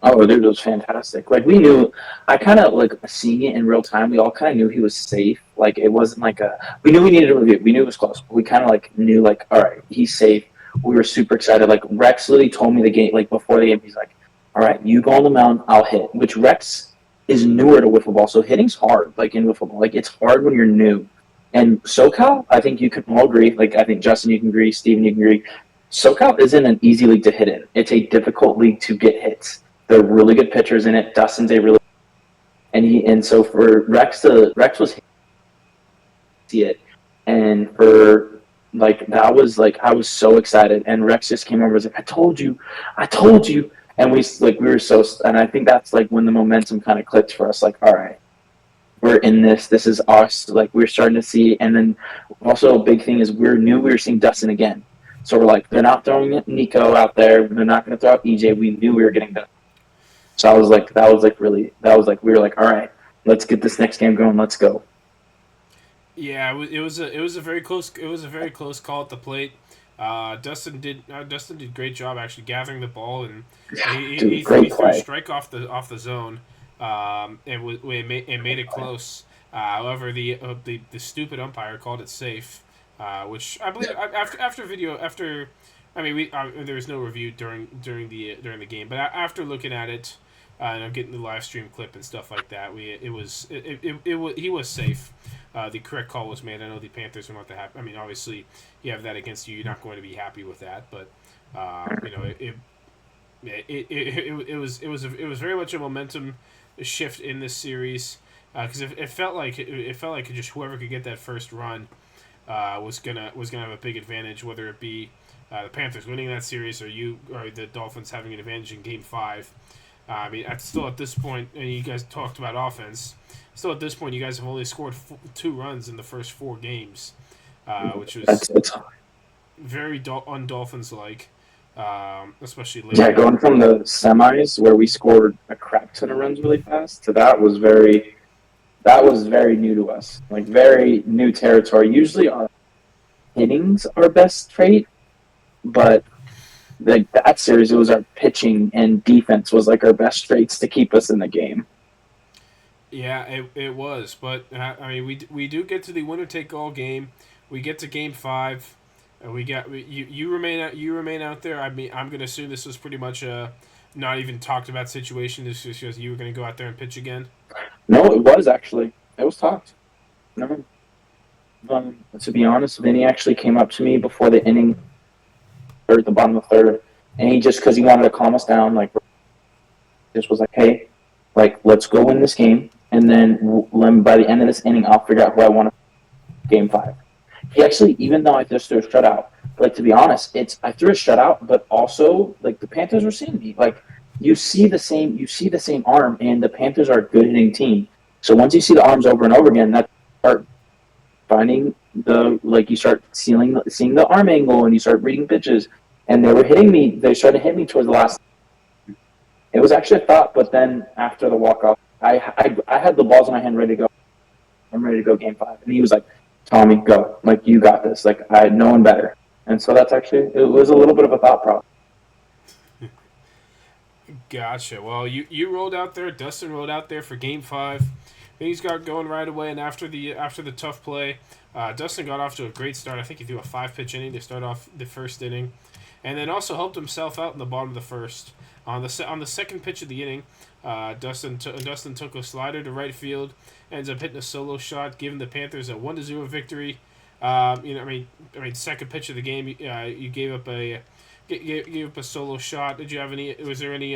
Oh, dude, it was fantastic. Like, we knew, I kind of, like, seeing it in real time, we all kind of knew he was safe. Like, it wasn't like we knew we needed a review. We knew it was close. But we kind of, like, knew, like, all right, he's safe. We were super excited. Like, Rex literally told me the game, like, before the game, he's like, all right, you go on the mound, I'll hit. Which Rex is newer to wiffle ball, so hitting's hard, like, in wiffle ball. Like, it's hard when you're new. And SoCal, I think you can all agree, like, I think Justin, you can agree, Steven, you can agree, SoCal isn't an easy league to hit in. It's a difficult league to get hits. There are really good pitchers in it. Dustin's a really, and so for Rex was see it, and for like that was like I was so excited, and Rex just came over and was like, I told you, and we were so, and I think that's like when the momentum kind of clicked for us. Like, all right, we're in this. This is us. Like, we're starting to see, and then also a big thing is we were seeing Dustin again. So we're like, they're not throwing Nico out there. They're not going to throw out EJ. We knew we were getting Dustin. So I was like, we were like, all right, let's get this next game going. Let's go. Yeah, it was a very close call at the plate. Dustin did a great job actually gathering the ball, and he threw a strike off the zone. It made it close. However, the stupid umpire called it safe, which I believe after. I mean, there was no review during the game, but after looking at it, and I'm getting the live stream clip and stuff like that, he was safe. The correct call was made. I know the Panthers are not that happy. I mean, obviously, you have that against you. You're not going to be happy with that, but it was very much a momentum shift in this series, because it felt like just whoever could get that first run was gonna have a big advantage, whether it be the Panthers winning that series or the Dolphins having an advantage in Game 5. I mean, still at this point, and you guys talked about offense. Still at this point, you guys have only scored 2 runs in the first 4 games, which was very un-Dolphins-like, especially later. Yeah, going from the semis where we scored a crap ton of runs really fast to that was very new to us, like very new territory. Usually our hitting's our best trait, but like that series, it was our pitching and defense was like our best traits to keep us in the game. Yeah, it was, but I mean, we do get to the winner take all game. We get to Game 5, and you remain out there. I mean, I'm gonna assume this was pretty much a not even talked about situation. This is just you were gonna go out there and pitch again. No, it was actually. It was talked. No. To be honest, Vinny actually came up to me before the inning, or at the bottom of the third, and he just, because he wanted to calm us down, like, just was like, hey, like, let's go win this game, and then by the end of this inning, I'll figure out who I want to game 5. He actually, even though I just threw a shutout, like to be honest, I threw a shutout, but also like the Panthers were seeing me. Like you see the same arm, and the Panthers are a good hitting team. So once you see the arms over and over again, that start finding you start seeing the arm angle, and you start reading pitches, and they were hitting me. They started to hit me towards the last. It was actually a thought, but then after the walk off, I had the balls in my hand ready to go. I'm ready to go game 5, and he was like, Tommy, go. Like, you got this. Like, I had no one better. And so it was a little bit of a thought process. Gotcha. Well, you rolled out there. Dustin rolled out there for game 5. Things got going right away, and after the tough play, Dustin got off to a great start. I think he threw a 5-pitch inning to start off the first inning, and then also helped himself out in the bottom of the first. On the second pitch of the inning, Dustin took a slider to right field, ends up hitting a solo shot, giving the Panthers a 1-0 victory. Second pitch of the game, you gave up a solo shot. Did you have any? Was there any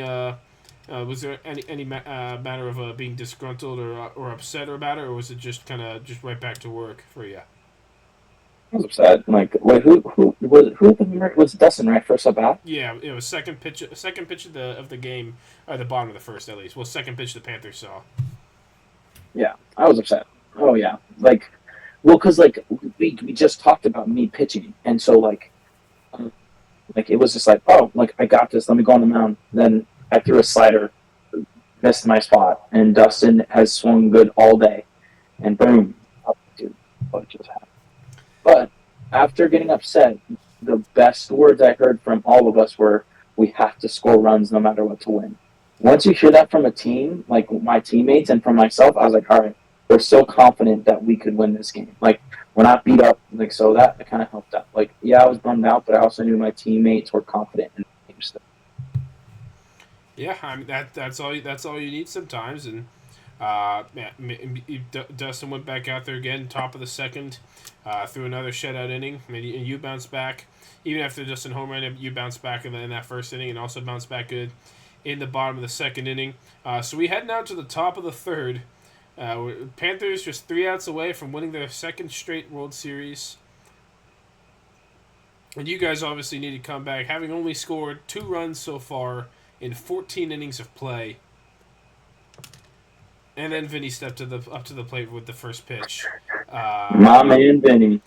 matter of being disgruntled or upset about it, or was it just kind of just right back to work for you? I was upset. Like, wait, who was Dustin right first up bat? Yeah, it was second pitch of the game, or the bottom of the first at least. Well, second pitch the Panthers saw. Yeah, I was upset. Oh yeah, because we just talked about me pitching, and so it was just like, oh, like I got this. Let me go on the mound. Then I threw a slider, missed my spot, and Dustin has swung good all day, and boom, dude, what just happened? But after getting upset, the best words I heard from all of us were, we have to score runs no matter what to win. Once you hear that from a team, like my teammates and from myself, I was like, all right, we're so confident that we could win this game. Like, we're not beat up. Like, so that kind of helped out. Like, yeah, I was bummed out, but I also knew my teammates were confident in the game still. Yeah, I mean that's all you need sometimes, and Dustin went back out there again, top of the second, threw another shutout inning, and you bounced back. Even after Dustin home ran, you bounced back in that first inning, and also bounced back good in the bottom of the second inning. So we head now to the top of the third. Panthers just 3 outs away from winning their second straight World Series. And you guys obviously need to come back, having only scored 2 runs so far in 14 innings of play. And then Vinny stepped up to the plate with the first pitch. My man Vinny.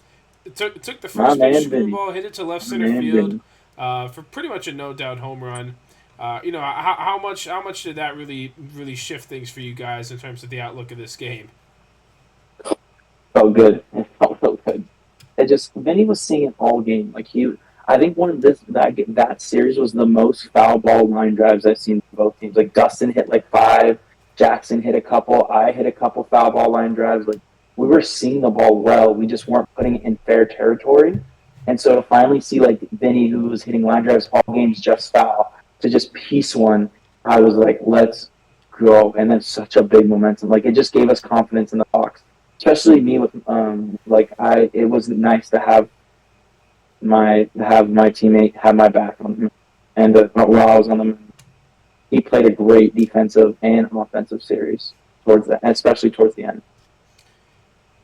It took the first pitch screwball, hit it to left center field for pretty much a no doubt home run. How much did that really shift things for you guys in terms of the outlook of this game? Felt good. It felt real good. Vinny was seeing it all game. Like I think that series was the most foul ball line drives I've seen from both teams. Like Dustin hit like 5, Jackson hit a couple, I hit a couple foul ball line drives. Like we were seeing the ball well, we just weren't putting it in fair territory. And so to finally see like Vinny, who was hitting line drives all games just foul, to just piece one, I was like, let's go. And then such a big momentum. Like it just gave us confidence in the box. Especially me with it was nice to have my teammate have my back on him, and while I was on the, he played a great defensive and offensive series especially towards the end.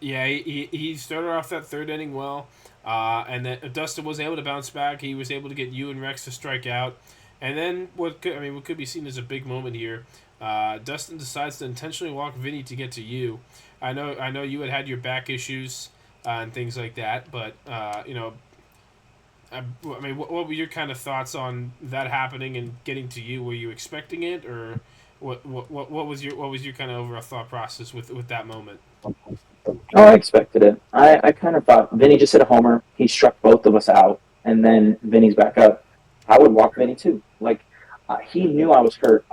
Yeah, he started off that third inning well, and then Dustin was able to bounce back. He was able to get you and Rex to strike out, and then what could be seen as a big moment here. Dustin decides to intentionally walk Vinny to get to you. I know you had your back issues and things like that, but what were your kind of thoughts on that happening and getting to you? Were you expecting it, or what was your kind of overall thought process with that moment? Oh, I expected it. I kind of thought Vinny just hit a homer. He struck both of us out, and then Vinny's back up. I would walk Vinny too. Like he knew I was hurt.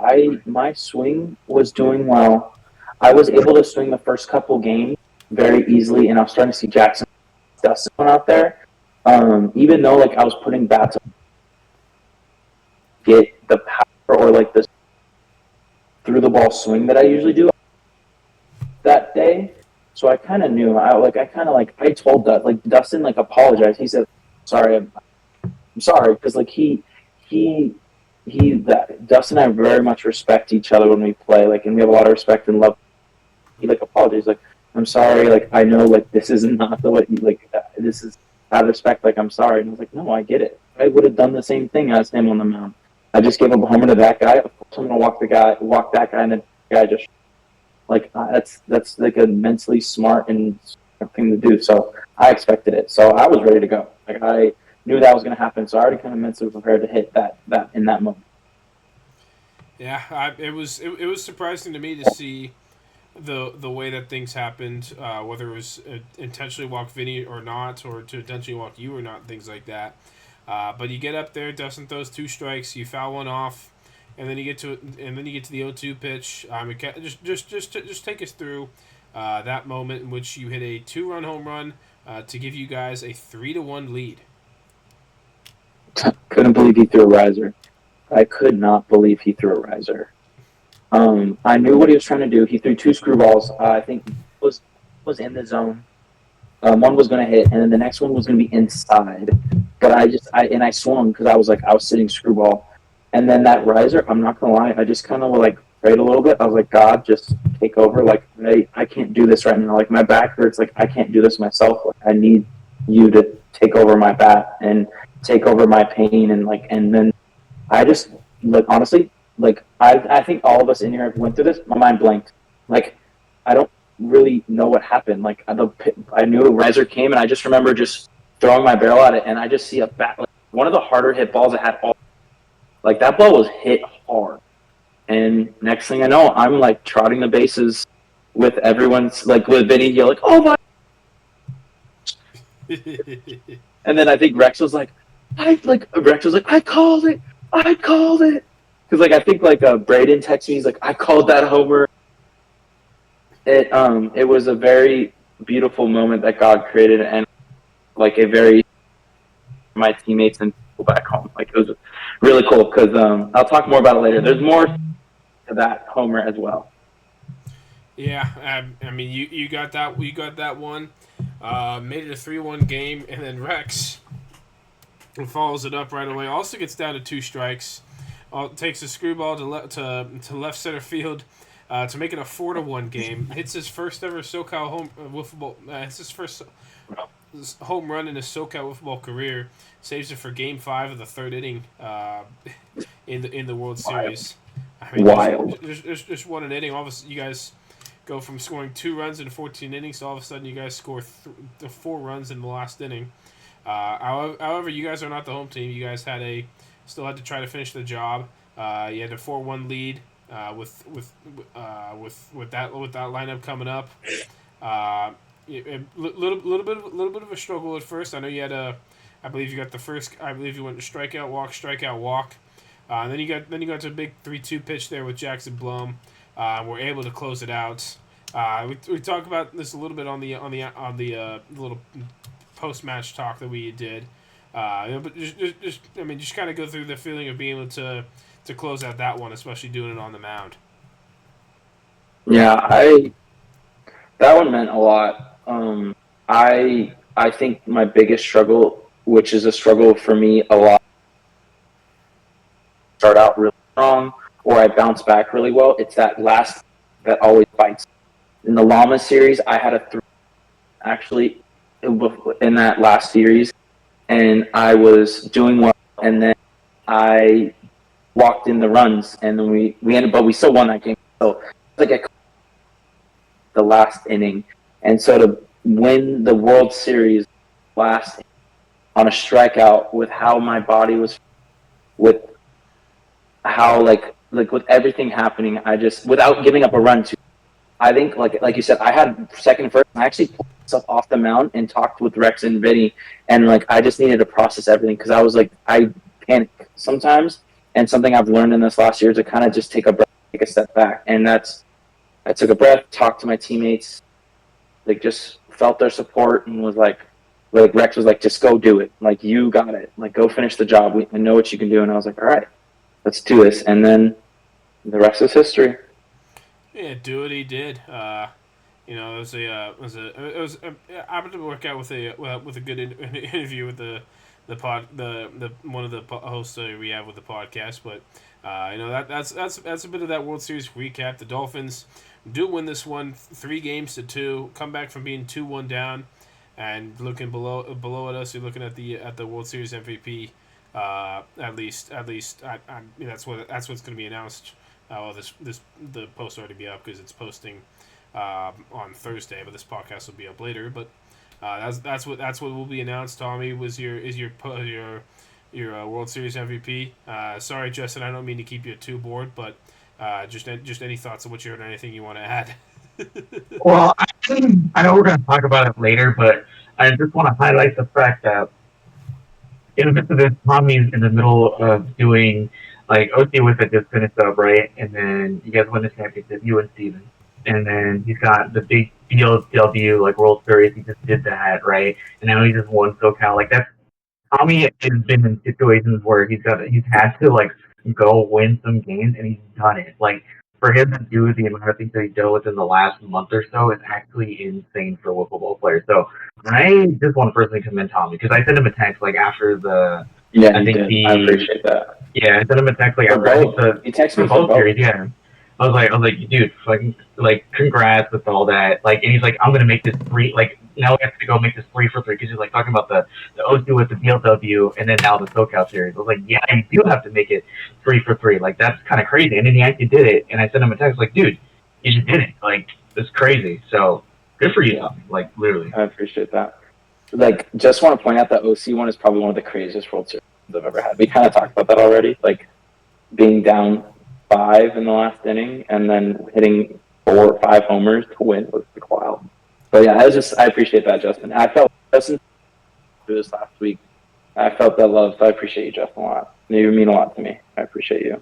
My swing was doing well. I was able to swing the first couple games very easily, and I was starting to see Jackson Dustin out there. Even though like I was putting bats on, get the power or like the through the ball swing that I usually do that day. So I kind of knew. I told Dustin like apologized. He said, "Sorry, I'm sorry," because like Dustin and I very much respect each other when we play. Like, and we have a lot of respect and love. he like apologized, like, I'm sorry, like I know like this is not the way you like this is out of respect, like I'm sorry. And I was like, no, I get it. I would have done the same thing as him on the mound. I just gave up a homer to that guy. Of course, I'm gonna walk that guy, and the guy just like that's like a mentally smart and smart thing to do. So I expected it. So I was ready to go. Like I knew that was gonna happen. So I already kind of mentally prepared to hit that in that moment. Yeah, it was surprising to me to see the way that things happened, whether it was intentionally walk Vinny or not, or to intentionally walk you or not, things like that. But you get up there, Dustin throws 2 strikes, you foul one off, and then you get to the 0-2 pitch. Just take us through that moment in which you hit a 2-run home run to give you guys a 3-1 lead. Couldn't believe he threw a riser. I could not believe he threw a riser. I knew what he was trying to do. He threw 2 screwballs. I think was in the zone. One was going to hit, and then the next one was going to be inside. But I swung because I was sitting screwball, and then that riser. I'm not going to lie. I just kind of like prayed a little bit. I was like, God, just take over. Like I can't do this right now. Like my back hurts. Like I can't do this myself. Like I need you to take over my bat and take over my pain and then I just like honestly like I think all of us in here have went through this. My mind blanked. Like I don't really know what happened. Like I knew a riser came, and I just remember just throwing my barrel at it, and I just see a bat. Like, one of the harder hit balls I had. Like that ball was hit hard, and next thing I know, I'm like trotting the bases with everyone's like with Vinny. You're like, oh my! And then I think Rex was like, I called it. Because like I think like Braden texted me, he's like, I called that homer. It was a very beautiful moment that God created, and like a very my teammates and people back home. Like it was really cool because I'll talk more about it later. There's more to that homer as well. Yeah, I mean you got that one, made it a 3-1 game, and then Rex follows it up right away. Also gets down to 2 strikes. Takes a screwball to left center field to make it a 4-1 game. Hits his first ever SoCal home wiffle ball. It's his first home run in his SoCal wiffle ball career. Saves it for Game 5 of the 3rd inning in the World Series. I mean, Wild. Just one an inning. All of a sudden, you guys go from scoring 2 runs in 14 innings to all of a sudden you guys score 4 runs in the last inning. However, you guys are not the home team. You guys still had to try to finish the job. You had a 4-1 lead with that lineup coming up. Little bit of a struggle at first. I know you had I believe you got the first. I believe you went strikeout walk. And then you got to a big 3-2 pitch there with Jackson Blum. We're able to close it out. We talked about this a little bit on the little post-match talk that we did. But just kind of go through the feeling of being able to close out that one, especially doing it on the mound. Yeah, that one meant a lot. I think my biggest struggle, which is a struggle for me a lot, start out really strong or I bounce back really well. It's that last that always bites. In the Llama series, I had a 3 actually in that last series, and I was doing well, and then I walked in the runs, and then we ended, but we still won that game. So it's like the last inning, and so to win the World Series last on a strikeout with how my body was, with how like with everything happening, I just without giving up a run to. I think like you said, I had second and first. I actually pulled myself off the mound and talked with Rex and Vinny, and like I just needed to process everything because I was like I panic sometimes, and something I've learned in this last year is to kind of just take a breath, take a step back, and I took a breath, talked to my teammates, like just felt their support, and was like Rex was like, just go do it, like you got it, like go finish the job. I know what you can do, and I was like, all right, let's do this, and then the rest is history. Yeah, do what he did. It was happened to work out with a good interview with the one of the hosts we have with the podcast. But That's a bit of that World Series recap. The Dolphins do win this one 3-2, come back from being 2-1 down, and looking below at us. You're looking at the World Series MVP. At least that's what's going to be announced. The post will already be up because it's posting on Thursday, but this podcast will be up later. But that's what will be announced. Tommy is your World Series MVP. Sorry, Justin, I don't mean to keep you too bored, but just any thoughts on what you heard or anything you want to add? Well, I know we're going to talk about it later, but I just want to highlight the fact that in the midst of this, Tommy's in the middle of doing, like, OC with it just finished up, right? And then you guys win the championship, you and Steven. And then he's got the big BLW, like, World Series. He just did that, right? And now he just won SoCal. Like, that's Tommy has been in situations where he's had to, like, go win some games, and he's done it. Like, for him to do the amount of things that he did within the last month or so is actually insane for wiffle ball players. So I just want to personally commend Tommy because I sent him a text like after the. Yeah, I appreciate that. Yeah, I sent him a text like for after both. He texted me for both series. Yeah, I was like, dude, fucking, like, congrats with all that. Like, and he's like, I'm gonna make this 3. Like, now we have to go make this 3 for 3 because he's like talking about the OC with the BLW and then now the SoCal series. I was like, yeah, you do have to make it 3 for 3. Like, that's kind of crazy. And then he actually did it. And I sent him a text like, dude, you just did it. Like, it's crazy. So good for you, like, literally. I appreciate that. Like, just want to point out that OC one is probably one of the craziest World Series I've ever had. We kind of talked about that already. Like, being down 5 in the last inning and then hitting 4 or 5 homers to win was like wild. But yeah, I appreciate that, Justin. I felt Justin through this last week. I felt that love. So I appreciate you, Justin, a lot. You mean a lot to me. I appreciate you.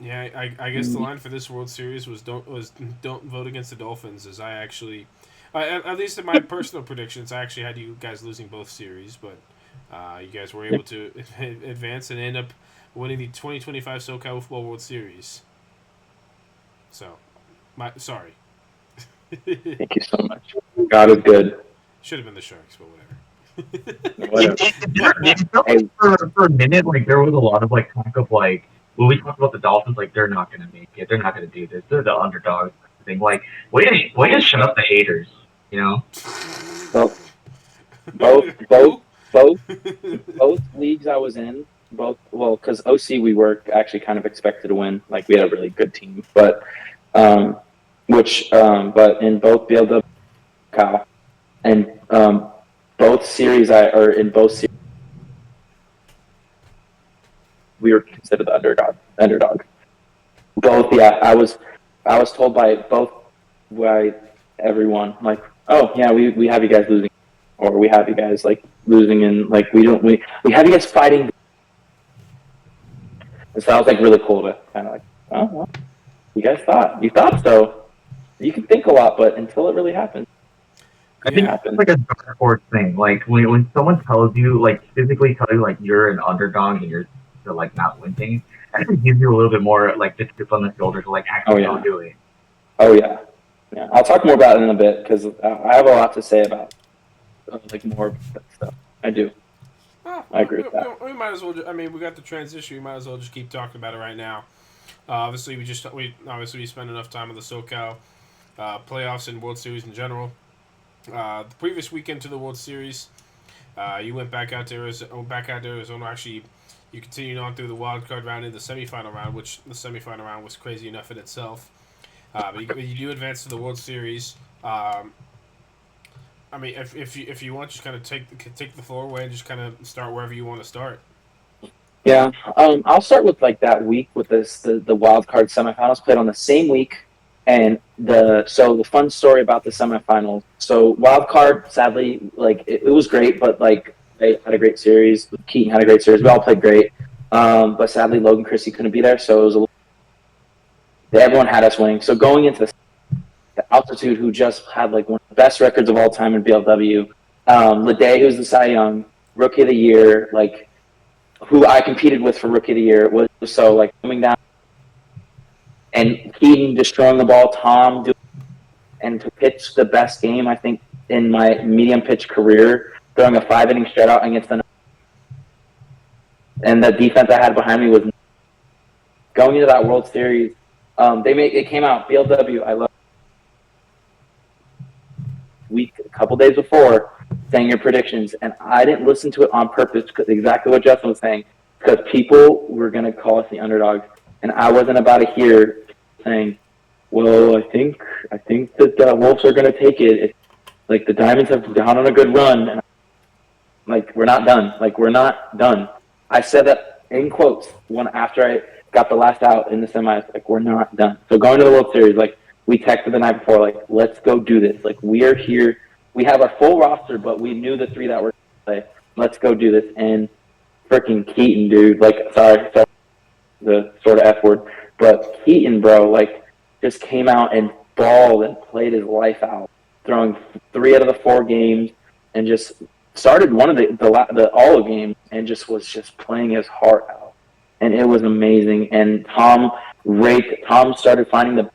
Yeah, I guess the line for this World Series was don't vote against the Dolphins. As I actually, at least in my personal predictions, I actually had you guys losing both series, but you guys were able to advance and end up winning the 2025 SoCal Wiffle World Series. So, sorry. Thank you so much. God is good. Should have been the Sharks, but whatever. For a minute, like, there was a lot of, like, talk of, like, when we talked about the Dolphins, like, they're not going to make it. They're not going to do this. They're the underdogs. Thing. Like, way to shut up the haters, you know? Well, both leagues I was in, because OC we were actually kind of expected to win. Like, we had a really good team, but in both BLW and both series we were considered the underdog. Both, yeah. I was told by everyone, like, oh yeah, we have you guys losing, or we have you guys like losing, and like we have you guys fighting. And so that was like really cool to kind of like, oh well, you thought so. You can think a lot, but until it really happens. I think it's like a dark horse thing. Like when someone tells you, like, physically tell you, like, you're an underdog and you're like not winning, I think it gives you a little bit more like the chip on the shoulder to like actually go do it. Oh yeah, yeah. I'll talk more about it in a bit because I have a lot to say about like more of that stuff. I do. Oh, I agree with that. We might as well. We got the transition. We might as well just keep talking about it right now. Obviously, we spent enough time on the SoCal playoffs and World Series in general. The previous weekend to the World Series, you went back out to Arizona. Actually, you continued on through the wild card round in the semifinal round, which the semifinal round was crazy enough in itself. But you do advance to the World Series. If you want, just kind of take the floor away and just kind of start wherever you want to start. Yeah, I'll start with like that week with the wild card semifinals played on the same week, and the fun story about the semifinals. So wild card, sadly, like it was great, but like they had a great series. Keaton had a great series. We all played great, but sadly Logan Christie couldn't be there, so it was everyone had us winning. So going into the altitude, who just had like one of the best records of all time in BLW, Leday, who's the Cy Young Rookie of the Year, like, who I competed with for Rookie of the Year, was so like coming down and Keaton destroying the ball, Tom doing, and to pitch the best game I think in my medium pitch career, throwing a 5-inning shutout against and the defense I had behind me was going into that World Series, it came out, BLW, I love a couple days before, saying your predictions, and I didn't listen to it on purpose because exactly what Justin was saying, because people were going to call us the underdogs, and I wasn't about to hear saying, well, I think that the Wolves are going to take it. It's like the Diamonds have gone on a good run, and like we're not done. Like we're not done. I said that in quotes one after I got the last out in the semis. Like we're not done. So going to the World Series, like we texted the night before, like let's go do this. Like we are here. We have our full roster, but we knew the three that were going to play. Let's go do this. And freaking Keaton, dude. Like sorry, the sort of F word, but Keaton, bro, like just came out and balled and played his life out, throwing 3 out of the 4 games, and just started one of the all games and just was just playing his heart out, and it was amazing. And Tom started finding the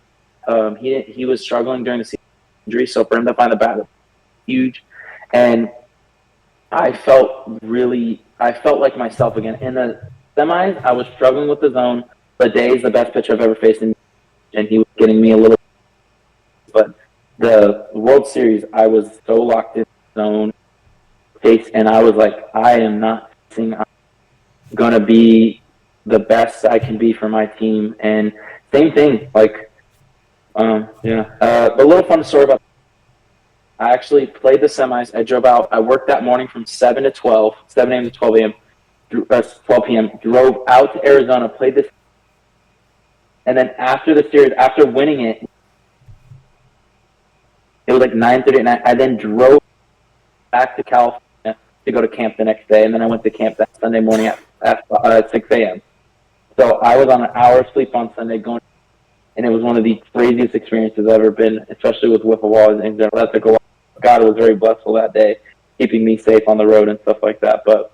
he was struggling during the season injury, so for him to find the bat was huge. And I felt like myself again in the semis. I was struggling with the zone. Day is the best pitcher I've ever faced, and he was getting me a little. But the World Series, I was so locked in the zone, and I was like, I am not facing. I'm gonna be the best I can be for my team. And same thing, like, a little fun story about. I actually played the semis. I drove out. I worked that morning from 7 a.m. to 12 a.m. 12 p.m. Drove out to Arizona, played this. And then after the series, after winning it, it was like 9:30 at night. I then drove back to California to go to camp the next day, and then I went to camp that Sunday morning at 6 a.m. So I was on an hour sleep on Sunday going, and it was one of the craziest experiences I've ever been, especially with wiffle ball in general. That took a while. God was very blessful that day, keeping me safe on the road and stuff like that. But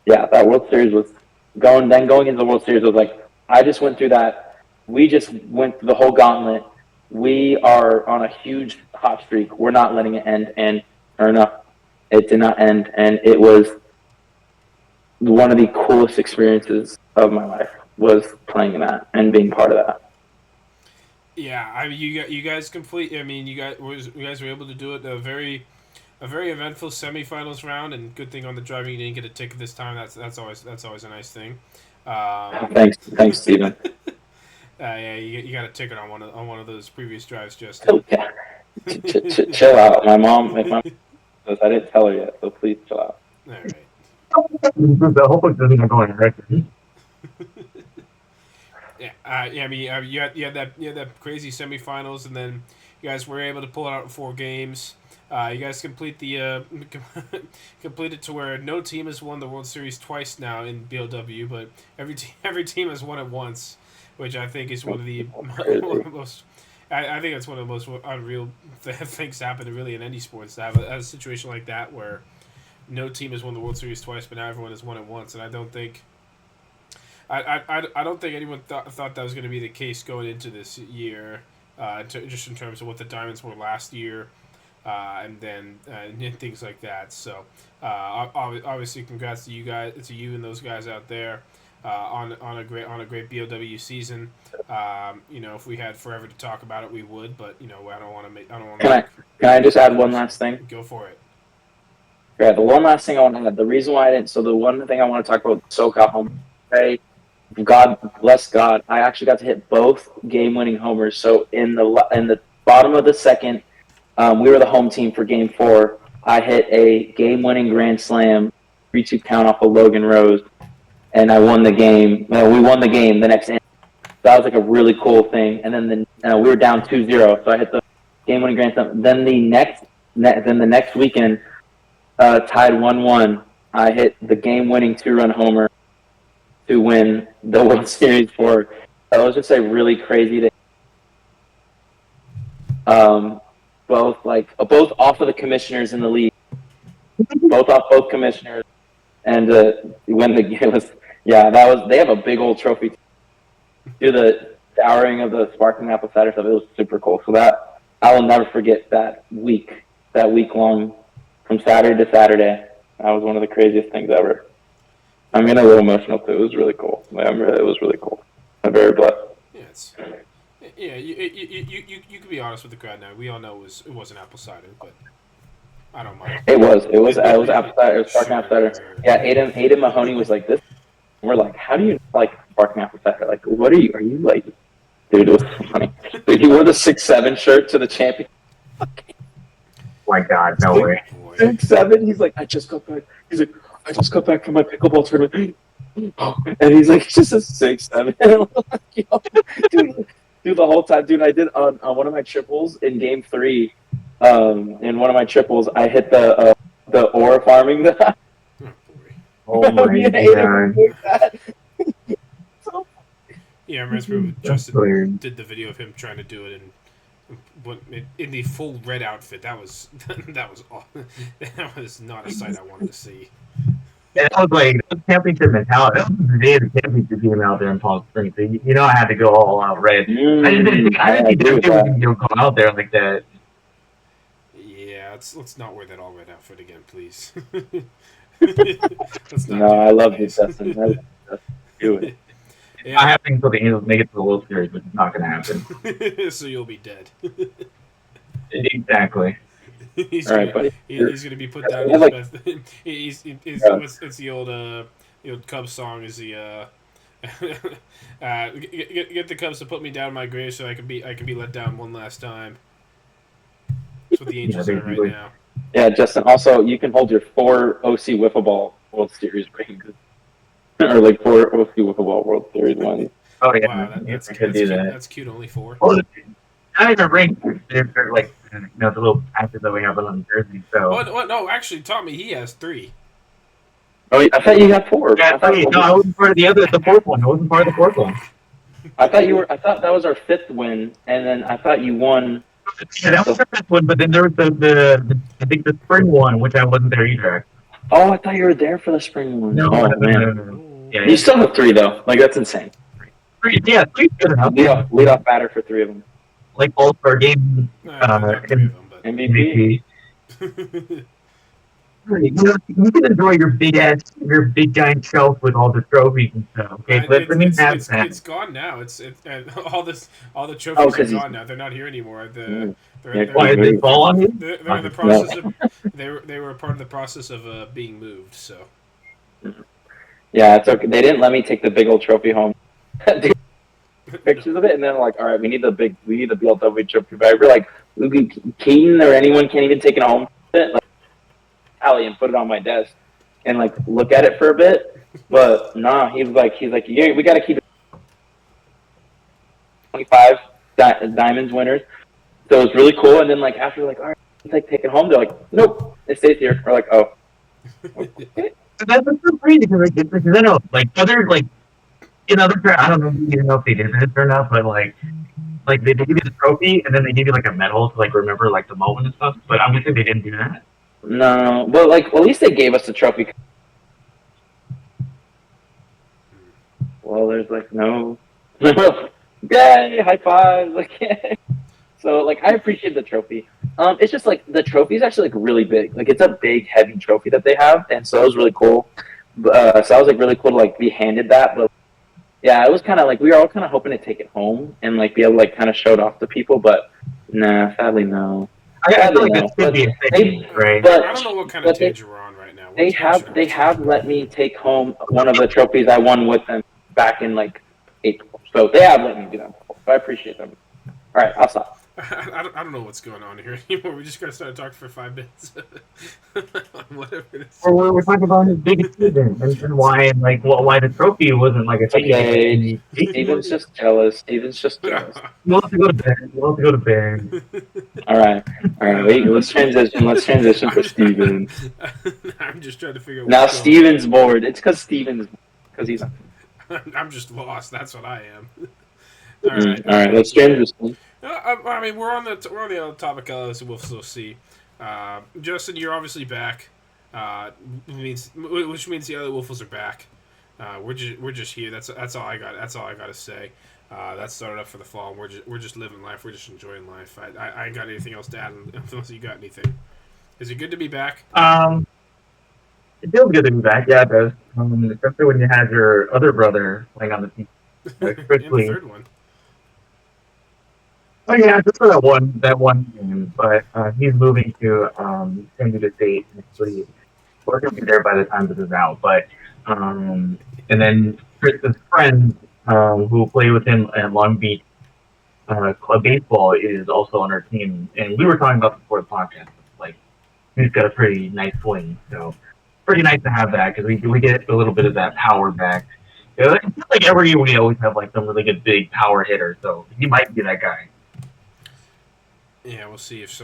yeah, that World Series was going into the World Series was like, I just went through that. We just went through the whole gauntlet. We are on a huge hot streak. We're not letting it end. And sure enough, it did not end. And it was one of the coolest experiences of my life was playing in that and being part of that. Yeah, I mean, you guys complete. I mean, you guys were able to do it a very eventful semifinals round, and good thing on the driving you didn't get a ticket this time. That's always a nice thing. Thanks, Steven. Yeah, you got a ticket on one of those previous drives, Justin. Yeah. Chill out. My mom knows I didn't tell her yet, so please chill out. All right. The whole book doesn't go on record. Yeah, I mean, you had that crazy semifinals, and then you guys were able to pull it out in 4 games. You guys complete it to where no team has won the World Series twice now in BLW, but every team has won it once, which I think is one of the most. I think that's one of the most unreal things happen really in any sports, to have a situation like that where no team has won the World Series twice, but now everyone has won it once, and I don't think. I don't think anyone thought that was going to be the case going into this year, just in terms of what the Diamonds were last year, and then things like that. So obviously, congrats to you and those guys out there on a great BLW season. If we had forever to talk about it, we would, but I don't want to. Can I just add one last thing? Go for it. Yeah, the one last thing I want to add. The reason why I didn't. So the one thing I want to talk about SoCal home. God bless God, I actually got to hit both game-winning homers. So in the bottom of the second, we were the home team for Game 4. I hit a game-winning grand slam, 3-2 count off of Logan Rose, and I won the game. We won the game the next inning. That was like a really cool thing. And then we were down 2-0, so I hit the game-winning grand slam. Then the next weekend, tied 1-1. I hit the game-winning 2-run homer to win the World Series for, let's just say, really crazy day. Both off of the commissioners in the league, both commissioners, and when it was, they have a big old trophy. Do the showering of the sparkling apple cider stuff. It was super cool. So that I will never forget that week long, from Saturday to Saturday. That was one of the craziest things ever. I'm getting a little emotional too. It was really cool. It was really cool. I'm very blessed. Yeah, you can be honest with the crowd now. We all know it wasn't apple cider, but I don't mind. It was apple cider. It was sparkling apple cider. Sure. Yeah, Aiden Mahoney was like this. We're like, how do you like sparkling apple cider? Like, what are you like? Dude, it was so funny. Dude, he wore the 6'7" shirt to the champion. My God, no way. 6'7". He's like, I just got back. He's like, I just got back from my pickleball tournament. And he's like, just a 6'7". Like, yo, dude, the whole time, dude, I did on one of my triples in game 3. In one of my triples, I hit the ore farming. Oh my God. Yeah, I remember Justin did the video of him trying to do it in the full red outfit. That was that was not a sight I wanted to see. Yeah, that was like championship mentality. That was the day of the championship game out there in Palm Springs. So you know I had to go all out red. I didn't think they would come out there like that. Yeah, let's not wear that all red outfit again, please. No, I love you, Dustin. Do it. Yeah. I happen until the Angels make it to the World Series, which is not going to happen. So you'll be dead. Exactly. He's all right, buddy. He's going to be put down. It's the old Cubs song. Is the get the Cubs to put me down my grave so I can be let down one last time. That's what the Angels are right now. Yeah, Justin. Also, you can hold your 4 OC Wiffle Ball World Series rings, or like 4 OC Wiffle Ball World Series ones. Oh yeah, wow, that's cute. That's cute. Only 4. Well, not even rings. They're like the little patches that we have on the jersey. So. What? No, actually, Tommy, he has 3. Oh, I thought you had 4. Yeah, I wasn't part of the 4th one. I wasn't part of the 4th one. I thought that was our 5th win, and then I thought you won. Yeah, that was our 5th one, but then there was the I think the spring one, which I wasn't there either. Oh, I thought you were there for the spring one. No, man. Yeah, you still have 3 though. Like that's insane. 3, yeah, 3's good enough. Lead off batter for 3 of them. Like All-Star game, MVP. You can enjoy your big giant shelf with all the trophies and stuff. Okay, it's gone now. It's all the trophies are gone now. They're not here anymore. Why did they fall on you? They're in the process of they were part of the process of being moved. So yeah, it's okay. They didn't let me take the big old trophy home. Pictures of it, and then like, all right, we need the BLW trophy bag. We're like, Keaton or anyone can't even take it home. Like, Allie and put it on my desk and like look at it for a bit, but nah, he's like, yeah, we gotta keep it 25 diamonds winners. So it was really cool. And then like after like, all right, let's like take it home. They're like, nope, it stays here. We're like, oh. Okay. That's so crazy because I know like other like in other I don't know if they did this or not, but like they give you the trophy and then they give you like a medal to like remember like the moment and stuff. But I'm guessing they didn't do that. No, but like at least they gave us the trophy. Well, there's like no, yay, high five, like yay. So like I appreciate the trophy. It's just like the trophy is actually like really big. Like it's a big, heavy trophy that they have, and so it was really cool. So I was like really cool to like be handed that, but yeah, it was kind of like we were all kind of hoping to take it home and like be able to like kind of show it off to people, but nah, sadly no. I feel like this could be a thing, right? But I don't know what kind of stage we're on right now. They have let me take home one of the trophies I won with them back in like April. So they have let me do that. So I appreciate them. All right, I'll stop. I don't know what's going on here anymore. We just gotta start talking for 5 minutes. Whatever it is. We're talking about his biggest achievement and why the trophy wasn't like a thing. Okay, Steven's just jealous. You want to go to bed. All right. Wait, let's transition for Steven. I'm just trying to figure out. Now Steven's bored. It's because he's. I'm just lost. That's what I am. All right. Let's transition. I mean, we're on the topic of we'll see. Justin, you're obviously back. Which means the other Wiffles are back. We're just here. That's all I got. That's all I got to say. That started up for the fall. We're just living life. We're just enjoying life. I ain't got anything else to add unless you got anything. Is it good to be back? It feels good to be back. Yeah, it does. Especially when you had your other brother playing on the team. And the Strictly. third one. Oh yeah, just for that one game. But he's moving to San Diego State next week. We're gonna be there by the time this is out. But and then Chris's friend who played with him at Long Beach club baseball is also on our team, and we were talking about this before the podcast. Like he's got a pretty nice swing, so pretty nice to have that because we get a little bit of that power back. You know, it feels like every year we always have like some really good big power hitter, so he might be that guy. Yeah, we'll see if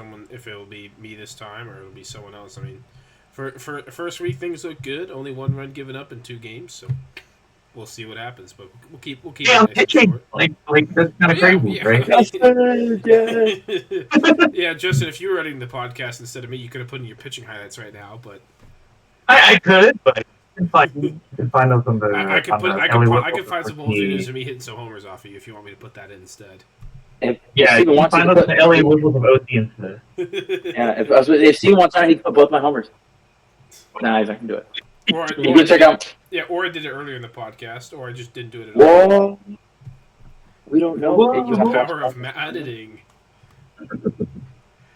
it'll be me this time or it'll be someone else. I mean, for first week things look good. Only 1 run given up in 2 games, so we'll see what happens. But we'll keep Yeah, it I'm nice and pitching short. like that's kind of crazy, right? Yeah, Justin, if you were editing the podcast instead of me, you could have put in your pitching highlights right now. But I could, but you can find those on the I could find some whole videos the of me hitting some homers off of you if you want me to put that in instead. yeah. You can find those on the LA Wiffles of OC instead. Yeah, if Steve wants on, he can put both my homers. Nah, he's not gonna do it. You can check out. Yeah, or I did it earlier in the podcast, or I just didn't do it at all. Whoa. We don't know. Whoa. The power of editing. If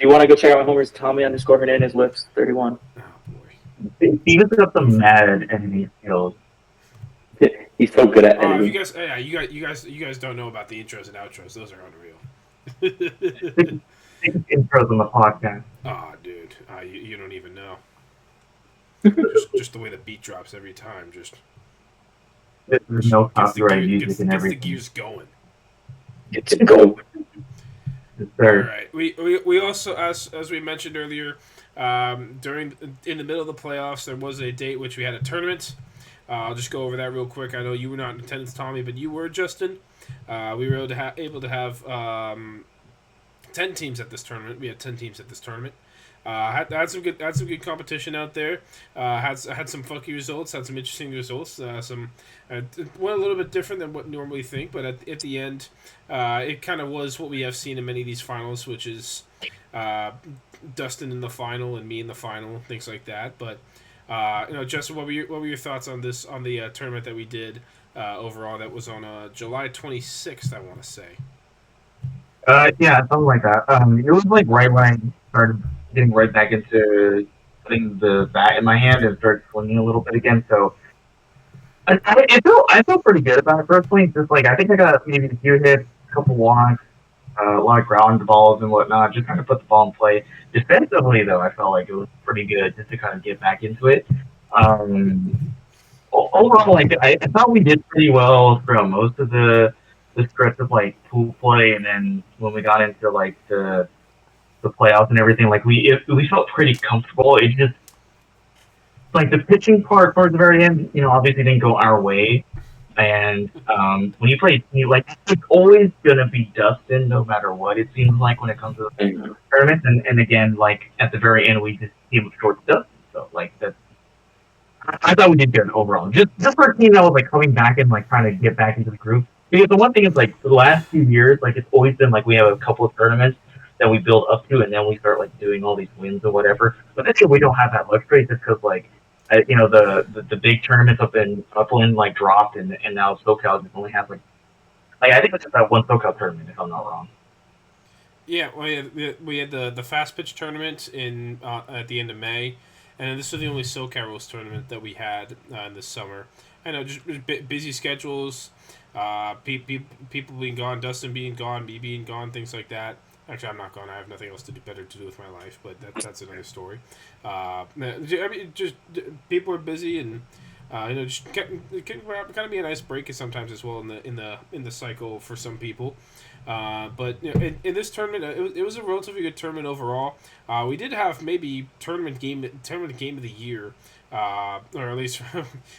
you want to go check out my homers, Tommy_Hernandez Wiffs 31. Oh boy. Steven's got some mad editing skills. He's so good at editing. You guys don't know about the intros and outros. Those are unreal. Intros on the podcast. Oh, dude, you don't even know. just the way the beat drops every time, There's no copyright music gets and the everything. gears going. It's a go. All right. We also, as we mentioned earlier, in the middle of the playoffs, there was a date which we had a tournament. I'll just go over that real quick. I know you were not in attendance, Tommy, but you were, Justin. We were able to have 10 teams at this tournament. We had 10 teams at this tournament. Had some good competition out there. Had some funky results. Had some interesting results. Went a little bit different than what normally think, but at the end, it kind of was what we have seen in many of these finals, which is Dustin in the final and me in the final, things like that. But Justin, what were your thoughts on this on the tournament that we did overall? That was on July 26th, I want to say. Yeah, something like that. It was like right when I started getting right back into putting the bat in my hand and started swinging a little bit again. So I felt pretty good about it personally. Just like I think I got maybe a few hits, a couple walks, a lot of ground balls and whatnot. Just kind of put the ball in play. Defensively, though, I felt like it was pretty good just to kind of get back into it. Overall, like I thought we did pretty well throughout most of the stretch of like pool play, and then when we got into like the playoffs and everything, like we felt pretty comfortable. It just like the pitching part towards the very end, obviously didn't go our way. And when you play, it's always gonna be Dustin, no matter what. It seems like when it comes to the tournaments, and again, like at the very end, we just came up short to Dustin. So like that's. I thought we did good overall. Just for a team that was like coming back and like trying to get back into the group. Because the one thing is like the last few years, like it's always been like we have a couple of tournaments that we build up to, and then we start like doing all these wins or whatever. But this year we don't have that luxury just because like the big tournaments up in Upland like dropped, and now SoCal just only has like I think it's just that one SoCal tournament if I'm not wrong. Yeah, we had the fast pitch tournament in at the end of May. And this was the only SoCal Rules tournament that we had in the summer. I know, just busy schedules, people being gone, Dustin being gone, me being gone, things like that. Actually, I'm not gone. I have nothing else better to do with my life, but that's another story. I mean, just people are busy, and just kind of be a nice break sometimes as well in the cycle for some people. But in this tournament, it was a relatively good tournament overall. We did have maybe tournament game of the year, or at least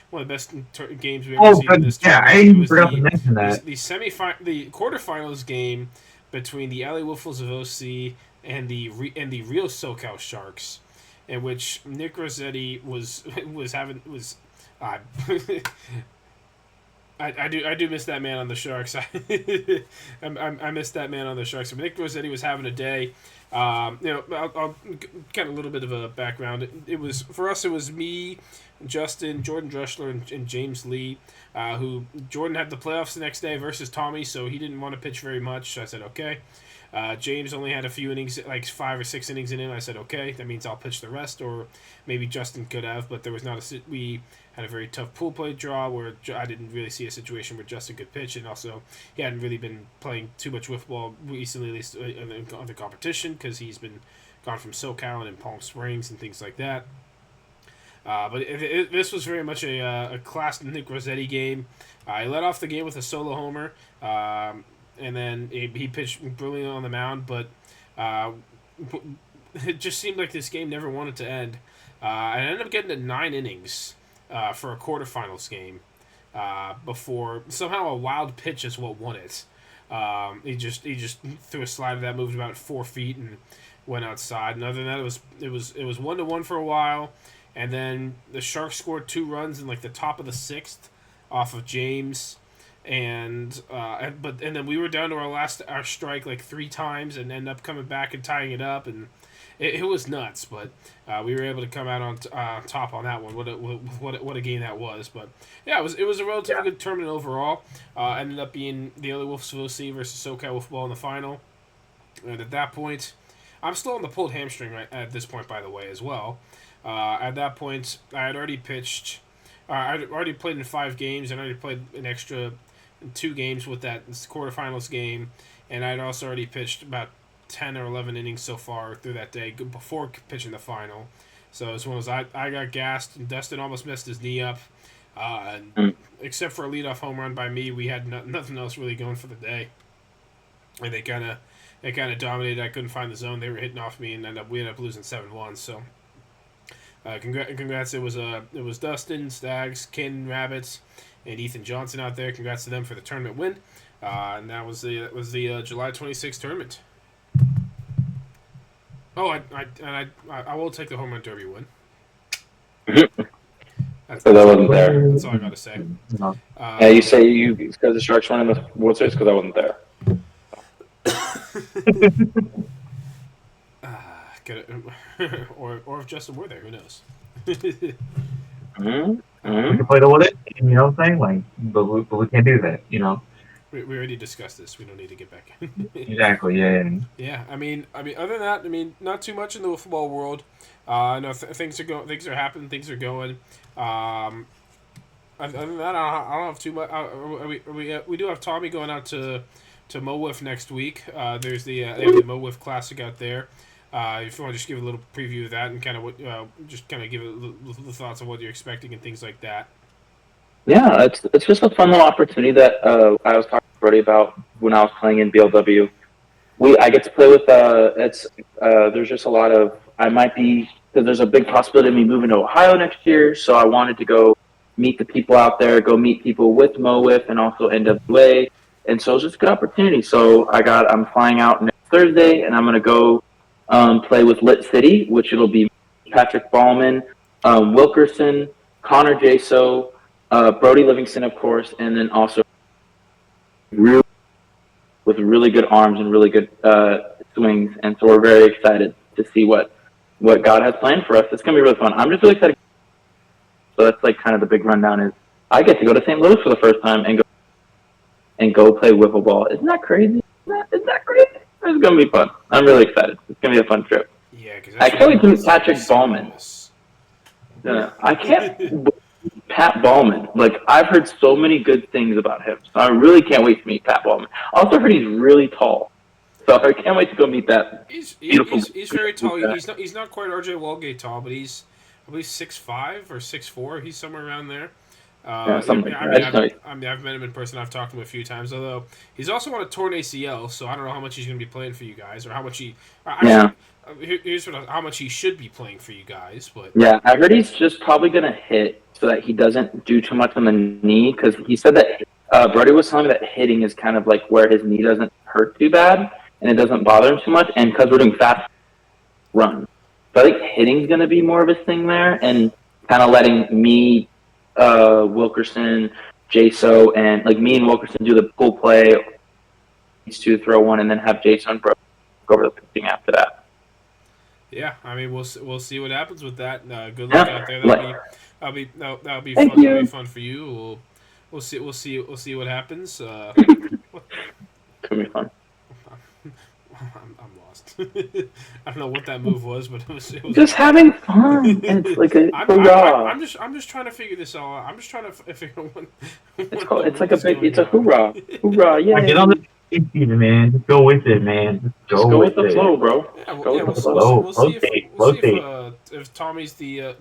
one of the best games we've ever seen in this tournament. I forgot to mention that. The quarterfinals game between the LA Wiffles of OC and the real SoCal Sharks, in which Nick Rossetti was I do miss that man on the Sharks. I miss that man on the Sharks. Nick Rossetti was having a day. I'll kind of a little bit of a background. It was for us. It was me, Justin, Jordan Dreschler, and James Lee. Who Jordan had the playoffs the next day versus Tommy, so he didn't want to pitch very much. So I said okay. James only had a few innings, like 5 or 6 innings in him. I said okay, that means I'll pitch the rest, or maybe Justin could have, but there was not a. We had a very tough pool play draw where I didn't really see a situation where Justin could pitch, and also he hadn't really been playing too much wiffle ball recently, at least in the competition, because he's been gone from SoCal and in Palm Springs and things like that. But this was very much a classic Nick Rossetti game. He led off the game with a solo homer, and then he pitched brilliantly on the mound, but it just seemed like this game never wanted to end. I ended up getting to 9 innings for a quarterfinals game before somehow a wild pitch is what won it. He just threw a slider that moved about 4 feet and went outside. And other than that, it was 1-1 for a while. And then the Sharks scored 2 runs in like the top of the 6th off of James, and then we were down to our strike like 3 times and ended up coming back and tying it up, and it was nuts. But we were able to come out on top on that one. What a game that was! But yeah, it was a relatively good tournament overall. Ended up being the other Wiffs versus SoCal Wiffle in the final, and at that point, I'm still on the pulled hamstring at this point, by the way, as well. At that point, I had already pitched. I'd already played in 5 games, and I already played an extra 2 games with that quarterfinals game, and I'd also already pitched about 10 or 11 innings so far through that day before pitching the final. So as well as I got gassed, and Dustin almost messed his knee up. And except for a leadoff home run by me, we had nothing else really going for the day. And they kind of dominated. I couldn't find the zone. They were hitting off me, and we ended up losing 7-1. So. Congrats! It was Dustin, Stags, Ken Rabbits, and Ethan Johnson out there. Congrats to them for the tournament win. And that was the July 26th tournament. Oh, I will take the home run derby win. That's all I got to say. Yeah, you say you because the Sharks won in the World Series because I wasn't there. or if Justin were there, who knows? We can play the what it, you know what I'm saying? Like, but we can't do that, you know. We already discussed this. We don't need to get back in. Exactly. Yeah. Yeah. I mean, other than that, not too much in the football world. I know things are happening, things are going. Other than that, I don't have too much. We do have Tommy going out to Mo Wiff next week. There's they have the Mo Wiff Classic out there. If you want to just give a little preview of that and kind of give the thoughts of what you're expecting and things like that. Yeah, it's just a fun little opportunity that I was talking to Brody about when I was playing in BLW. I get to play with there's just a lot of because there's a big possibility of me moving to Ohio next year, so I wanted to go meet the people out there, go meet people with Mo Wiff and also NWA, and so it's just a good opportunity. So I'm flying out next Thursday, and I'm gonna go play with Lit City, which it'll be Patrick Ballman, Wilkerson, Connor Jaso, Brody Livingston, of course, and then also with really good arms and really good swings. And so we're very excited to see what God has planned for us. It's going to be really fun. I'm just really excited. So that's like kind of the big rundown is I get to go to St. Louis for the first time and go play wiffle ball. Isn't that crazy? Isn't that crazy? It's going to be fun. I'm really excited. It's going to be a fun trip. Yeah, because I can't wait to meet Patrick Ballman. I can't Pat Ballman. Like, I've heard so many good things about him. So I really can't wait to meet Pat Ballman. I also heard he's really tall. So I can't wait to go meet that. He's very tall. He's not quite RJ Walgate tall, but he's I believe 6'5" or 6'4". He's somewhere around there. I've met him in person. I've talked to him a few times. Although he's also on a torn ACL, so I don't know how much he's going to be playing for you guys, or how much how much he should be playing for you guys. But yeah, I heard he's just probably going to hit so that he doesn't do too much on the knee, because he said that Brody was telling me that hitting is kind of like where his knee doesn't hurt too bad and it doesn't bother him too much, and because we're doing fast runs. So I think hitting's going to be more of his thing there, and kind of letting me, Wilkerson, Jaso and like me and Wilkerson do the pool play. These two throw one, and then have Jaso and Bro go over the pitching after that. Yeah, I mean we'll see what happens with that. Good luck out there. That'll be fun. That'll be fun for you. We'll see what happens. It's gonna be fun. I'm lost. I don't know what that move was, but it was just having fun. It's like a hoorah. I'm just trying to figure this all out. I'm just trying to figure out when it's like a big. It's a hoorah. Hoorah! Yeah. Get on the season, man. Just go with it, man. Just go with the flow, bro. We'll see if Tommy's the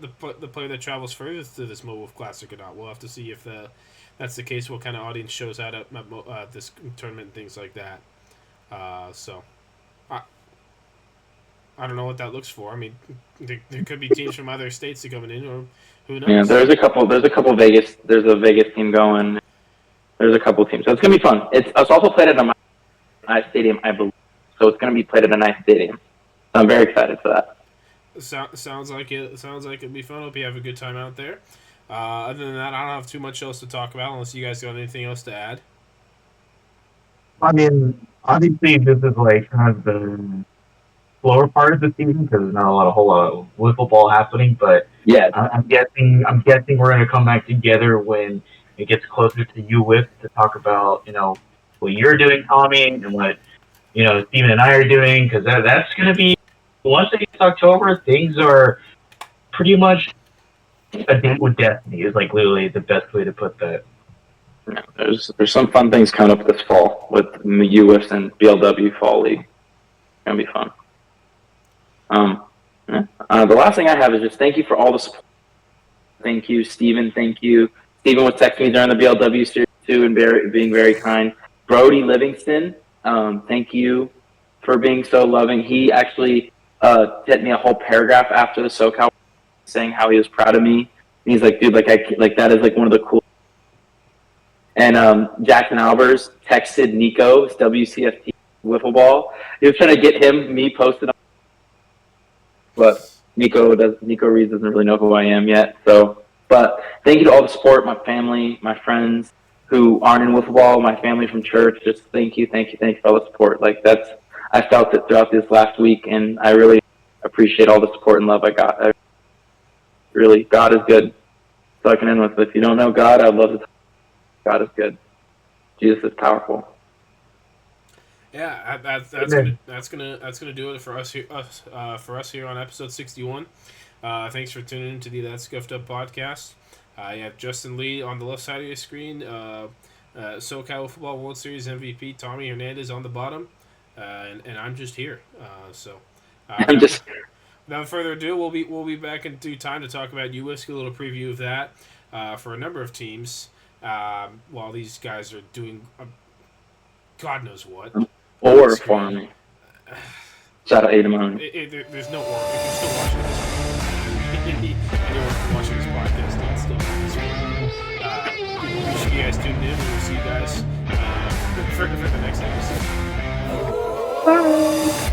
player that travels furthest to this Mo Wiff Classic or not. We'll have to see if that's the case. What kind of audience shows out at this tournament and things like that. So, I don't know what that looks for. I mean, there could be teams from other states that coming in, or who knows? Yeah, there's a couple Vegas. There's a Vegas team going. There's a couple teams, so it's gonna be fun. It's also played at a nice stadium, I believe. So it's gonna be played at a nice stadium. So I'm very excited for that. Sounds like it. Sounds like it'd be fun. Hope you have a good time out there. Other than that, I don't have too much else to talk about unless you guys got anything else to add. I mean, obviously this is like kind of the slower part of the season because there's not a whole lot of wiffle ball happening. But yeah, I'm guessing we're gonna come back together when it gets closer to UWIF to talk about what you're doing, Tommy, and what Steven and I are doing, because that's gonna be once it gets October, things are pretty much a date with destiny. Is like literally the best way to put that. Yeah, there's some fun things coming up this fall with UWIFs and BLW Fall League. It's gonna be fun. The last thing I have is just thank you for all the support. Thank you, Steven. Thank you. Steven was texting me during the BLW series too and being very kind. Brody Livingston, thank you for being so loving. He actually sent me a whole paragraph after the SoCal saying how he was proud of me. And he's like, dude, that is like one of the cool. And Jackson Albers texted Nico, WCFT wiffle ball. He was trying to get me posted on, but Nico Reeves doesn't really know who I am yet. So, but thank you to all the support, my family, my friends who aren't in wiffle ball, my family from church. Just thank you for all the support. Like I felt it throughout this last week, and I really appreciate all the support and love I got. Really, God is good. So I can end with, if you don't know God, I'd love to talk. God is good. Jesus is powerful. Yeah, that's gonna do it for us here. On episode 61. Thanks for tuning in to the That Scuffed Up podcast. You have Justin Lee on the left side of your screen. SoCal Football World Series MVP Tommy Hernandez on the bottom, and I'm just here. Without further ado, we'll be back in due time to talk about UWIF, a little preview of that for a number of teams. While these guys are doing God knows what. Or for me. Shout out Adamon. There's no or. If you're still watching this, anyone watching this podcast, it's still appreciate you guys tuning in. We'll see you guys for the next episode. Bye.